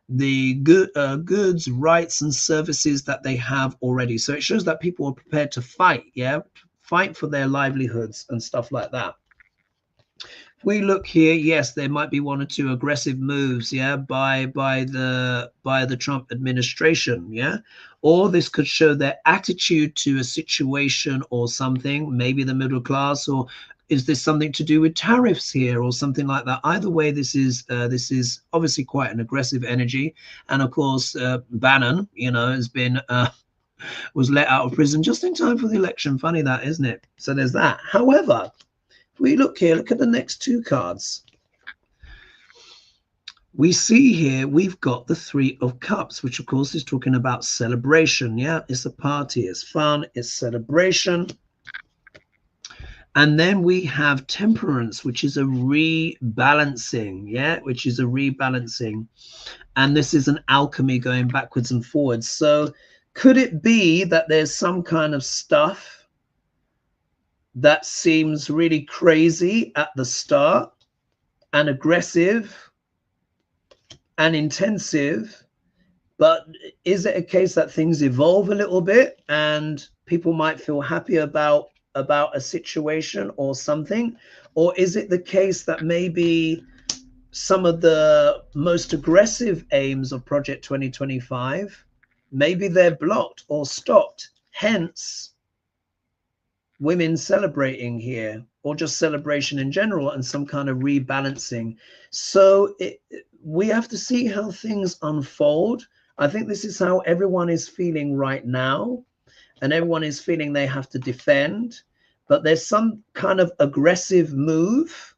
the goods, rights, and services that they have already. So it shows that people are prepared to fight, yeah, fight for their livelihoods and stuff like that. We look here, yes, there might be one or two aggressive moves, yeah, by the Trump administration, yeah, or this could show their attitude to a situation or something, maybe the middle class, or is this something to do with tariffs here or something like that? Either way, this is obviously quite an aggressive energy, and of course, Bannon, you know, has been was let out of prison just in time for the election. Funny that, isn't it? So there's that. However, we look here, look at the next two cards. We see here we've got the Three of Cups, which of course is talking about celebration. Yeah, it's a party, it's fun, it's celebration. And then we have Temperance, which is a rebalancing. Yeah, which is a rebalancing. And this is an alchemy going backwards and forwards. So could it be that there's some kind of stuff that seems really crazy at the start and aggressive and intensive, but is it a case that things evolve a little bit and people might feel happy about a situation or something? Or is it the case that maybe some of the most aggressive aims of Project 2025, maybe they're blocked or stopped, hence women celebrating here, or just celebration in general, and some kind of rebalancing? So we have to see how things unfold. I think this is how everyone is feeling right now, and everyone is feeling they have to defend, but there's some kind of aggressive move.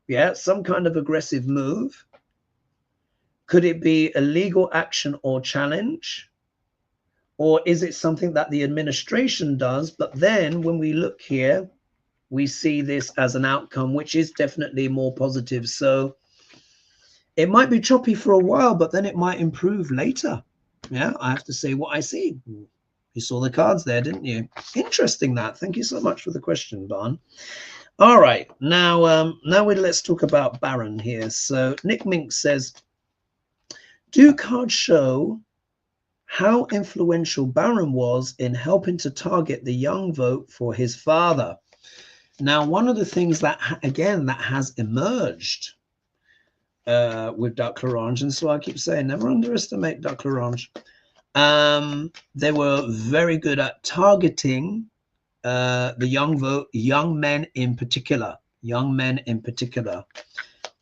Yeah, some kind of aggressive move. Could it be a legal action or challenge? Or is it something that the administration does? But then when we look here, we see this as an outcome, which is definitely more positive. So it might be choppy for a while, but then it might improve later. Yeah, I have to say what I see. You saw the cards there, didn't you? Interesting that. Thank you so much for the question, Barn. All right, now let's talk about Baron here. So Nick Mink says, do cards show how influential Baron was in helping to target the young vote for his father? Now, one of the things that, again, that has emerged with Duck L'Orange, and so I keep saying, never underestimate Duck L'Orange. They were very good at targeting the young vote, young men in particular.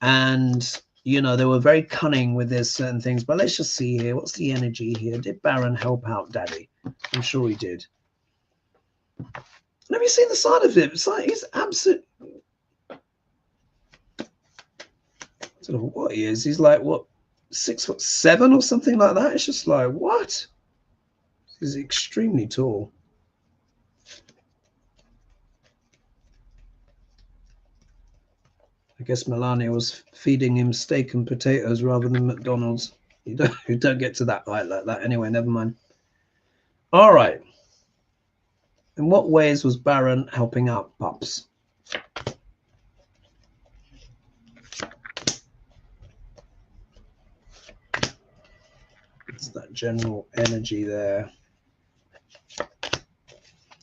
And you know, they were very cunning with their certain things. But let's just see here. What's the energy here? Did Baron help out Daddy? I'm sure he did. Have you seen the side of him? It's like he's absolute. I don't know what he is. He's like, what, 6'7" or something like that? It's just like, what? He's extremely tall. I guess Melania was feeding him steak and potatoes rather than McDonald's. You don't get to that height like that. Anyway, never mind. All right. In what ways was Baron helping out pups? It's that general energy there.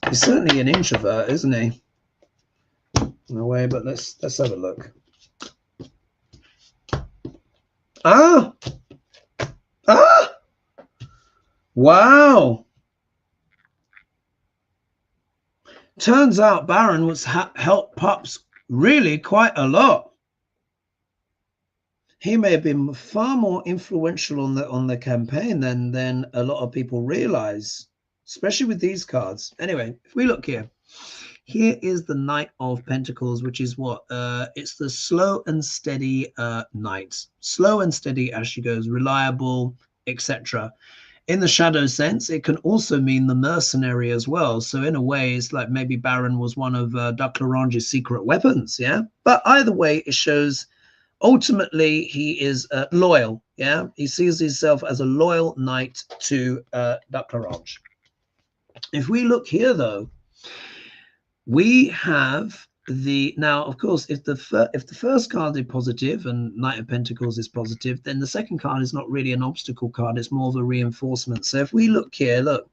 He's certainly an introvert, isn't he? In a way, but let's have a look. Ah, Wow. Turns out Baron was helped Pups really quite a lot. He may have been far more influential on the campaign than a lot of people realize, especially with these cards. Anyway, if we look here, here is the Knight of Pentacles, which is what it's the slow and steady knight. Slow and steady as she goes, reliable, etc. In the shadow sense, it can also mean the mercenary as well. So in a way, it's like maybe Baron was one of Duclarange's secret weapons, yeah? But either way, it shows ultimately he is loyal, yeah? He sees himself as a loyal knight to Duclarange. If we look here, though, we have the, now of course, if the first card is positive and Knight of Pentacles is positive, then the second card is not really an obstacle card, it's more of a reinforcement. So if we look here, look,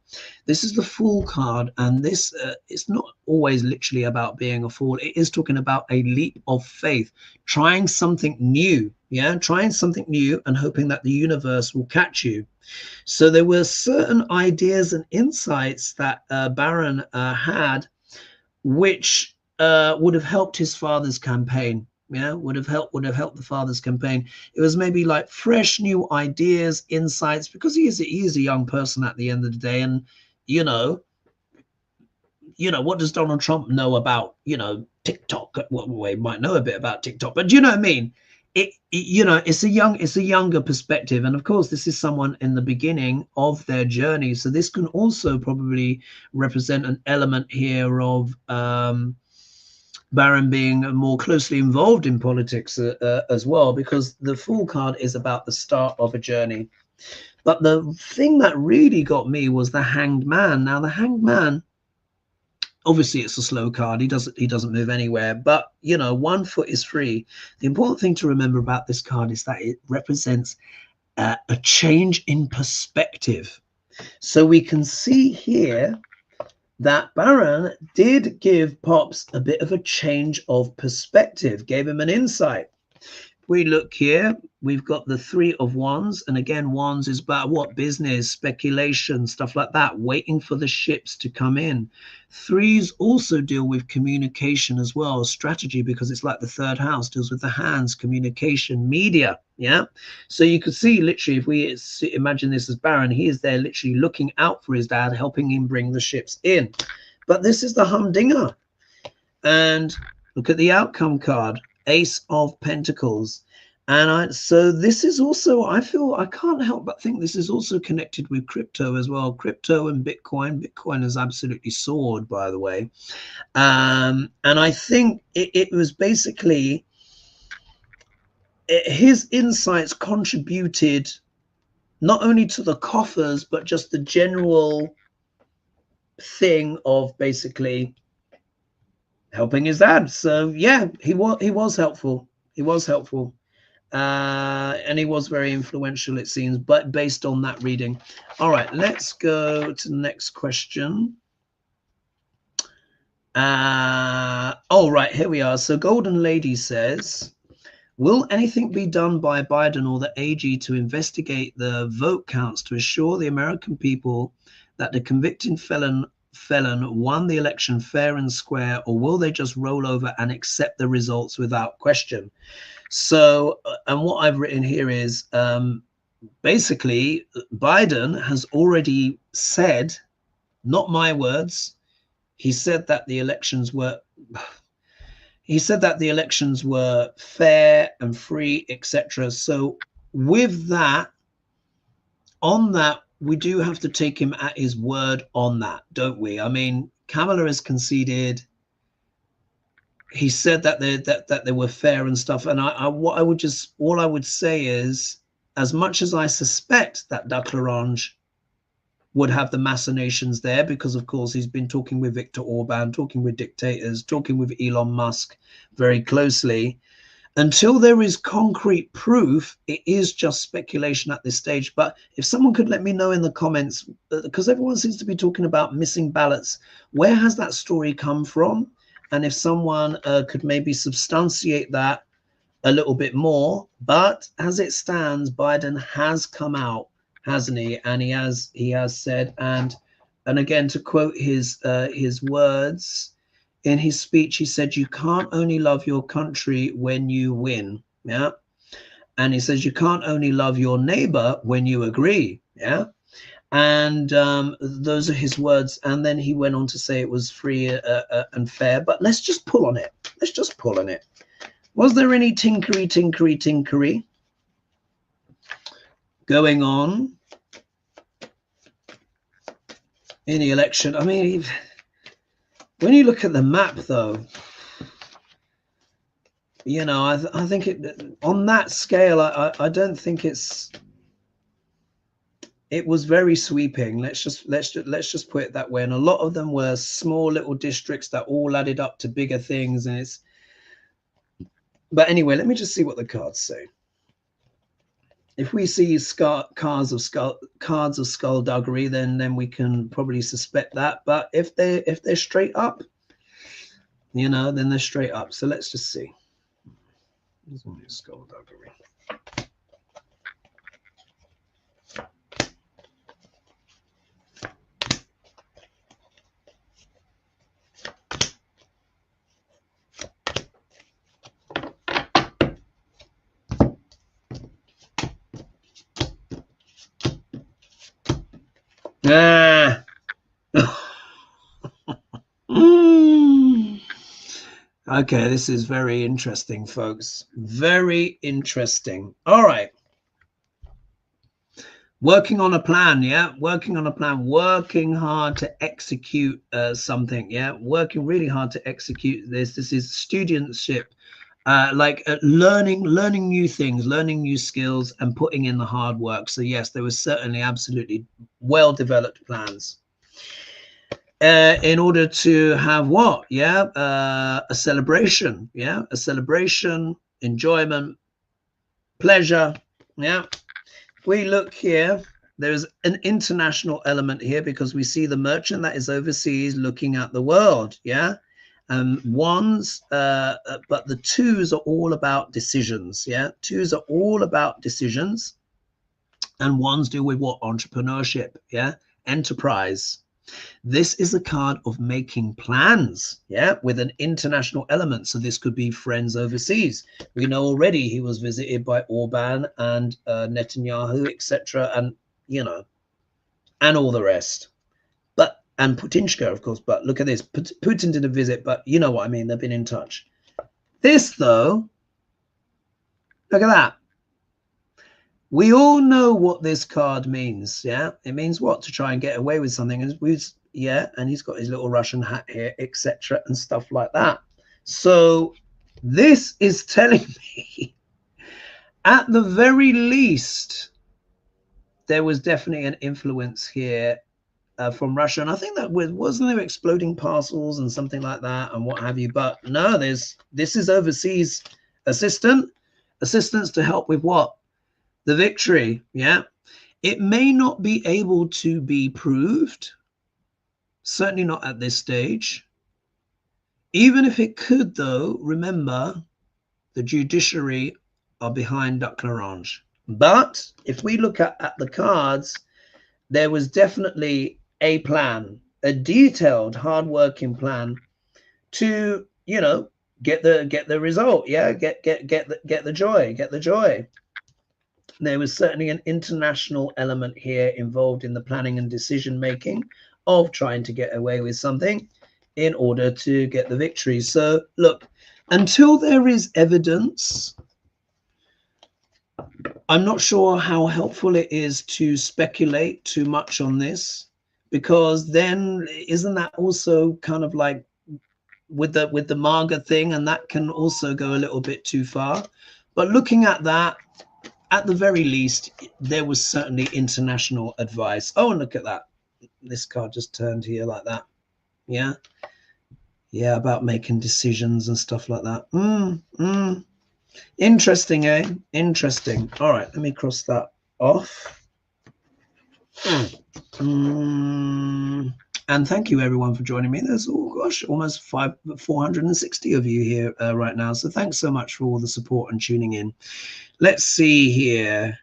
this is the Fool card, and this it's not always literally about being a fool. It is talking about a leap of faith, trying something new, yeah, trying something new and hoping that the universe will catch you. So there were certain ideas and insights that Baron had, which would have helped his father's campaign. Yeah, would have helped the father's campaign. It was maybe like fresh new ideas, insights, because he is a young person at the end of the day. And you know what does Donald Trump know about TikTok? Well, we might know a bit about TikTok, but do you know what I mean? It's a younger perspective, and of course this is someone in the beginning of their journey, so this can also probably represent an element here of Baron being more closely involved in politics as well, because the Fool card is about the start of a journey. But the thing that really got me was the Hanged Man. Now the Hanged Man, obviously it's a slow card, he doesn't move anywhere, but 1 foot is free. The important thing to remember about this card is that it represents a change in perspective. So we can see here that Baron did give Pops a bit of a change of perspective, gave him an insight. We look here, we've got the 3 of Wands, and again, Wands is about what? Business, speculation, stuff like that, waiting for the ships to come in. 3s also deal with communication as well, strategy, because it's like the 3rd house deals with the hands, communication, media, yeah? So you could see literally, if we imagine this as Baron, he is there literally looking out for his dad, helping him bring the ships in. But this is the humdinger. And look at the outcome card. Ace of Pentacles. And so this is also, I can't help but think this is also connected with crypto as well. Crypto and Bitcoin. Bitcoin has absolutely soared, by the way. And I think it was basically his insights contributed not only to the coffers, but just the general thing of basically helping his dad. So yeah, he was helpful. He was helpful, and he was very influential, it seems. But based on that reading, all right, let's go to the next question. All right, here we are. So Golden Lady says, will anything be done by Biden or the AG to investigate the vote counts to assure the American people that the convicted felon won the election fair and square, or will they just roll over and accept the results without question? So, and what I've written here is basically Biden has already said, not my words, he said that the elections were fair and free, etc. So with that, on that, we do have to take him at his word on that, don't we? I mean, Kamala has conceded. He said that they were fair and stuff. And all I would say is, as much as I suspect that Duclarange would have the machinations there, because of course he's been talking with Viktor Orban, talking with dictators, talking with Elon Musk very closely. Until there is concrete proof, it is just speculation at this stage. But if someone could let me know in the comments, because everyone seems to be talking about missing ballots, where has that story come from? And if someone could maybe substantiate that a little bit more. But as it stands, Biden has come out hasn't he? And he has said, and again, to quote his words in his speech, he said, "You can't only love your country when you win." Yeah. And he says, "You can't only love your neighbor when you agree." Yeah. And those are his words. And then he went on to say it was free and fair. But let's just pull on it. Let's just pull on it. Was there any tinkery going on in the election? I mean, when you look at the map, though, you know, I think it on that scale, I don't think it was very sweeping. Let's just put it that way. And a lot of them were small little districts that all added up to bigger things. And it's, but anyway, let me just see what the cards say. If we see cards of skullduggery, then we can probably suspect that. But if they're straight up, you know, then they're straight up. So let's just see. There's only skullduggery. Ah. Okay, this is very interesting, folks. Very interesting. All right. Working on a plan, yeah. Working on a plan. Working hard to execute something, yeah. Working really hard to execute this. This is studentship, learning new things, learning new skills, and putting in the hard work. So yes, there was certainly absolutely well-developed plans in order to have what? Yeah, a celebration. Yeah, a celebration, enjoyment, pleasure. Yeah. We look here, there's an international element here because we see the merchant that is overseas looking at the world. Yeah. Ones, but the twos are all about decisions. Yeah. Twos are all about decisions. And ones do with what? Entrepreneurship. Yeah. Enterprise. This is a card of making plans, yeah, with an international element. So this could be friends overseas. We know already he was visited by Orban and Netanyahu, etc., and you know, and all the rest. But and Putinska, of course. But look at this. Putin did a visit, but you know what I mean. They've been in touch. This though, look at that. We all know what this card means. Yeah, it means what? To try and get away with something. Yeah, and he's got his little Russian hat here, etc., and stuff like that. So this is telling me, at the very least, there was definitely an influence here from Russia. And I think that wasn't there exploding parcels and something like that and what have you. But no, this is overseas assistance to help with what? The victory. Yeah, it may not be able to be proved. Certainly not at this stage. Even if it could, though, remember, the judiciary are behind Duck L'Orange. But if we look at the cards, there was definitely a plan, a detailed, hard-working plan to, you know, get the result. Yeah, get the joy. There was certainly an international element here involved in the planning and decision making of trying to get away with something in order to get the victory. So look, until there is evidence, I'm not sure how helpful it is to speculate too much on this, because then isn't that also kind of like with the MAGA thing, and that can also go a little bit too far. But looking at that, at the very least, there was certainly international advice. Oh, and look at that. This card just turned here like that. Yeah. Yeah, about making decisions and stuff like that. Interesting, eh? Interesting. All right, let me cross that off. And thank you, everyone, for joining me. There's, oh gosh, almost 460 of you here right now. So thanks so much for all the support and tuning in. Let's see here.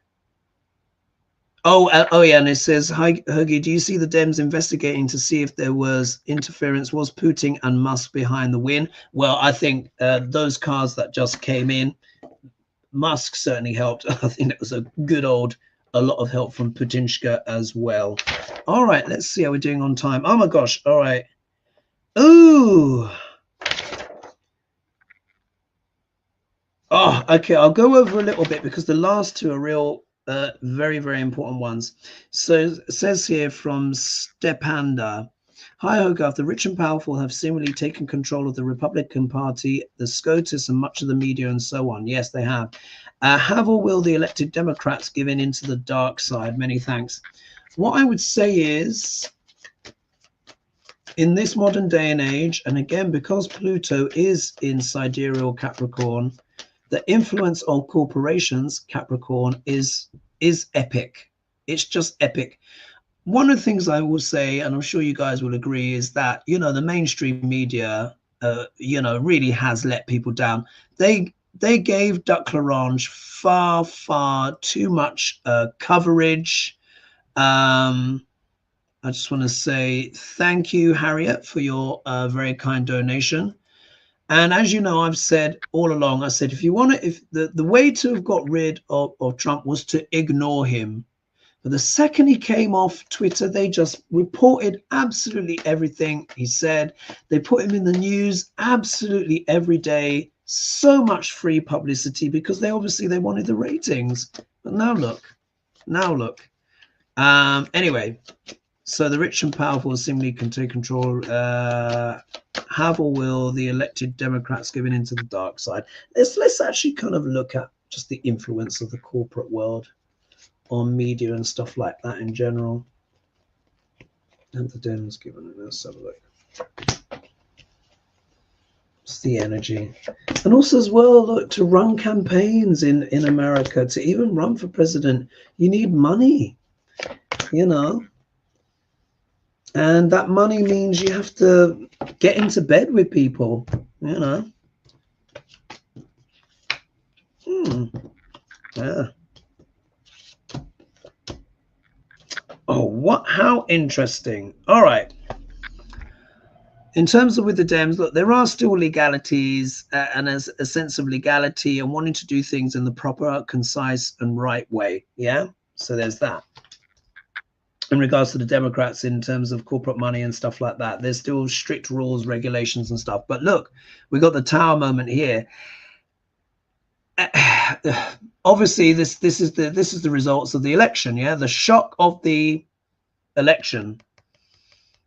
Oh yeah, and it says, hi Huggy, do you see the Dems investigating to see if there was interference? Was Putin and Musk behind the win? Well, I think those cards that just came in, Musk certainly helped. I think it was a lot of help from Putinska as well. All right, let's see how we're doing on time. Oh my gosh, all right. Ooh. Oh, okay, I'll go over a little bit because the last two are real very, very important ones. So it says here from Stepanda, hi Hogarth, the rich and powerful have seemingly taken control of the Republican Party, the SCOTUS, and much of the media and so on. Yes, they have. Have or will the elected Democrats give in into the dark side? Many thanks. What I would say is, in this modern day and age, and again, because Pluto is in sidereal Capricorn, the influence of corporations, Capricorn, is epic. It's just epic. One of the things I will say, and I'm sure you guys will agree, is that, you know, the mainstream media, you know, really has let people down. They gave Duck Larange far too much coverage. I just want to say thank you, Harriet, for your very kind donation. And as you know, I've said all along, I said, if you want to, if the way to have got rid of Trump was to ignore him. But the second he came off Twitter, they just reported absolutely everything he said. They put him in the news absolutely every day. So much free publicity because they wanted the ratings. But now look. Anyway, so the rich and powerful seemingly can take control. Have or will the elected Democrats giving into the dark side? Let's actually kind of look at just the influence of the corporate world on media and stuff like that in general. And the Dems given it. Let's have a look. It's the energy. And also as well, look, to run campaigns in America, to even run for president, you need money, you know. And that money means you have to get into bed with people, you know. Yeah. Oh, what? How interesting. All right. In terms of with the Dems, look, there are still legalities and as a sense of legality and wanting to do things in the proper, concise and right way. Yeah. So there's that. In regards to the Democrats, in terms of corporate money and stuff like that, there's still strict rules, regulations and stuff. But look, we got the Tower moment here. Obviously, this is the results of the election. Yeah, the shock of the election,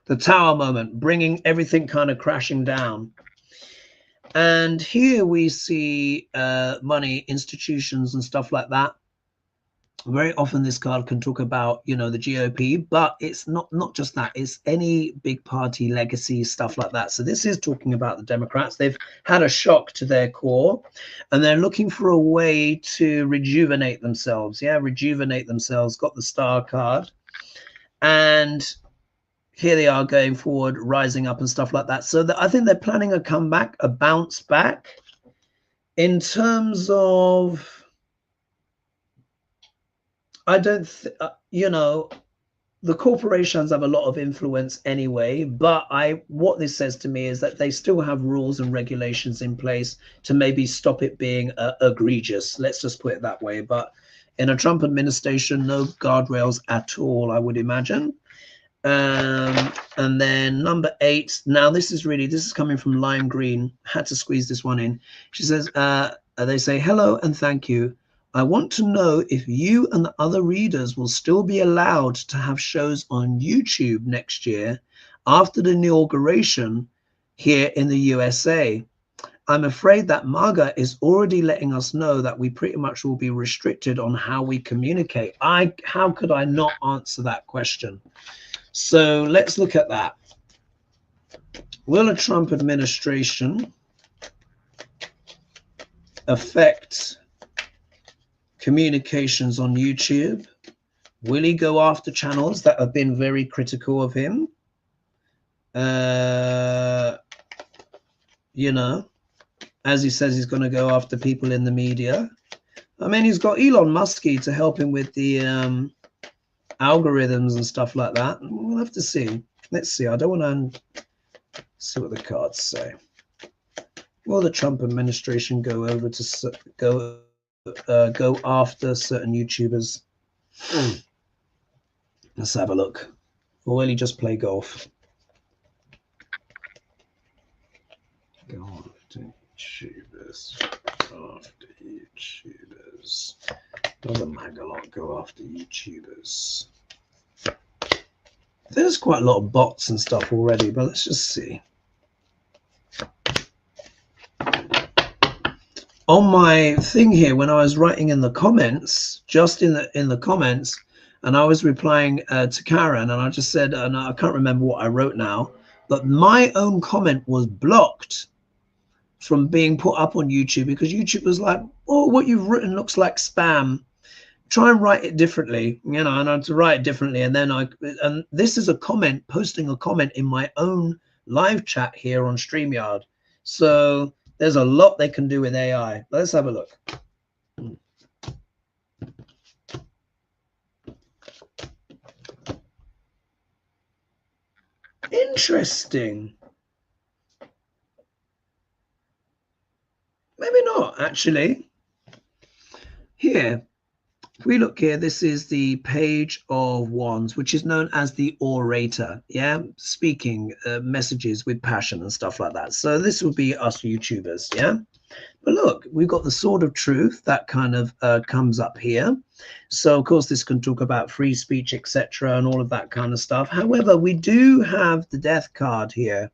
the Tower moment, bringing everything kind of crashing down. And here we see money, institutions and stuff like that. Very often this card can talk about, you know, the GOP, but it's not just that. It's any big party legacy, stuff like that. So this is talking about the Democrats. They've had a shock to their core and they're looking for a way to rejuvenate themselves. Yeah, rejuvenate themselves. Got the Star card. And here they are going forward, rising up and stuff like that. So I think they're planning a comeback, a bounce back. In terms of, I don't, you know, the corporations have a lot of influence anyway, but what this says to me is that they still have rules and regulations in place to maybe stop it being egregious. Let's just put it that way. But in a Trump administration, no guardrails at all, I would imagine. And then number 8. Now this is coming from Lime Green. Had to squeeze this one in. She says, they say, hello and thank you. I want to know if you and the other readers will still be allowed to have shows on YouTube next year after the inauguration here in the USA. I'm afraid that MAGA is already letting us know that we pretty much will be restricted on how we communicate. How could I not answer that question? So let's look at that. Will a Trump administration affect communications on YouTube? Will he go after channels that have been very critical of him? You know, as he says, he's going to go after people in the media. I mean, he's got Elon Musk to help him with the algorithms and stuff like that. We'll have to see. Let's see. I don't want to see what the cards say. Will the Trump administration go over to go after certain YouTubers? Let's have a look. Or will he just play golf? Go after YouTubers. After YouTubers. Does a Magalot go after YouTubers? There's quite a lot of bots and stuff already, but let's just see. On my thing here, when I was writing in the comments, just in the comments, and I was replying to Karen, and I just said, and I can't remember what I wrote now, but my own comment was blocked from being put up on YouTube because YouTube was like, oh, what you've written looks like spam. Try and write it differently, you know, and I had to write it differently. And then and this is a comment, posting a comment in my own live chat here on StreamYard. So there's a lot they can do with AI. Let's have a look. Interesting. Maybe not, actually. Here, if we look here, this is the Page of Wands, which is known as the orator. Yeah, speaking messages with passion and stuff like that. So this would be us YouTubers. Yeah, but look, we've got the Sword of Truth that kind of comes up here. So of course this can talk about free speech, etc., and all of that kind of stuff. However, we do have the Death card here.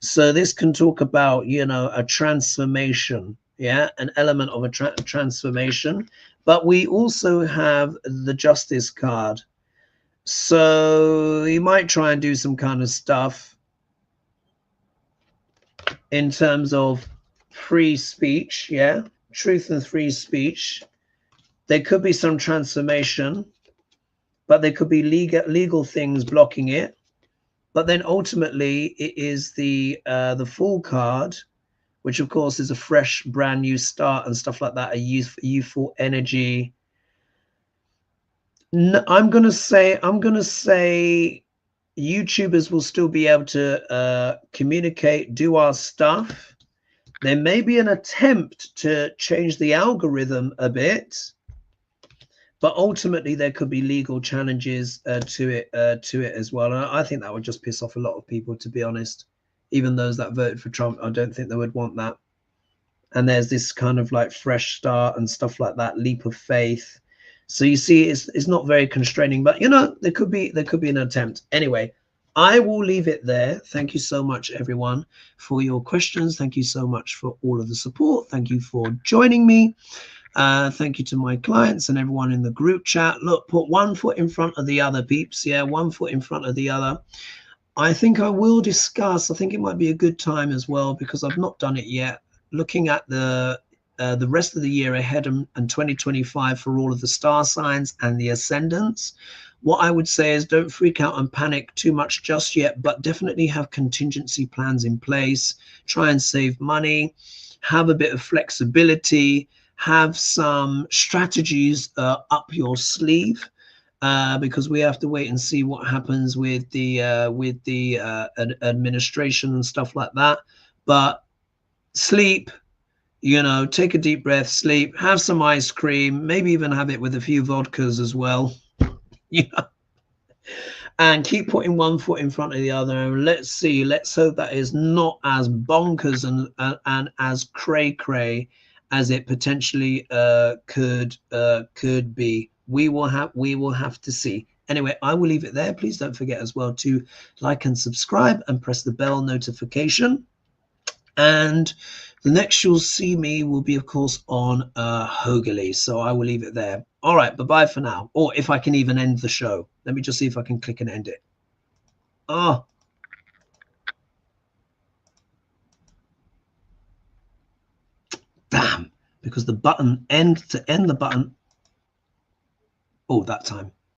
So this can talk about, you know, a transformation. Yeah, an element of a transformation. But we also have the Justice card. So he might try and do some kind of stuff in terms of free speech. Yeah, truth and free speech. There could be some transformation, but there could be legal things blocking it. But then ultimately it is the Fool card, which of course is a fresh, brand new start and stuff like that, a youthful energy. No, I'm gonna say YouTubers will still be able to communicate, do our stuff. There may be an attempt to change the algorithm a bit, but ultimately there could be legal challenges to it as well. And I think that would just piss off a lot of people, to be honest. Even those that voted for Trump, I don't think they would want that. And there's this kind of like fresh start and stuff like that, leap of faith. So you see, it's not very constraining, but you know, there could be an attempt. Anyway, I will leave it there. Thank you so much, everyone, for your questions. Thank you so much for all of the support. Thank you for joining me. Thank you to my clients and everyone in the group chat. Look, put one foot in front of the other, peeps. Yeah, one foot in front of the other. I think I will discuss, I think it might be a good time as well, because I've not done it yet, looking at the rest of the year ahead and 2025 for all of the star signs and the ascendants. What I would say is don't freak out and panic too much just yet, but definitely have contingency plans in place. Try and save money, have a bit of flexibility, have some strategies up your sleeve. Because we have to wait and see what happens with the administration and stuff like that. But sleep, you know, take a deep breath, sleep, have some ice cream, maybe even have it with a few vodkas as well. Yeah, and keep putting one foot in front of the other. And let's see, let's hope that is not as bonkers and as cray as it potentially could be. We will have to see. Anyway, I will leave it there. Please don't forget as well to like and subscribe and press the bell notification. And the next you'll see me will be, of course, on Hogely. So I will leave it there. All right, bye-bye for now. Or if I can even end the show. Let me just see if I can click and end it. Oh. Damn. Because the button to end the button. Oh, that time.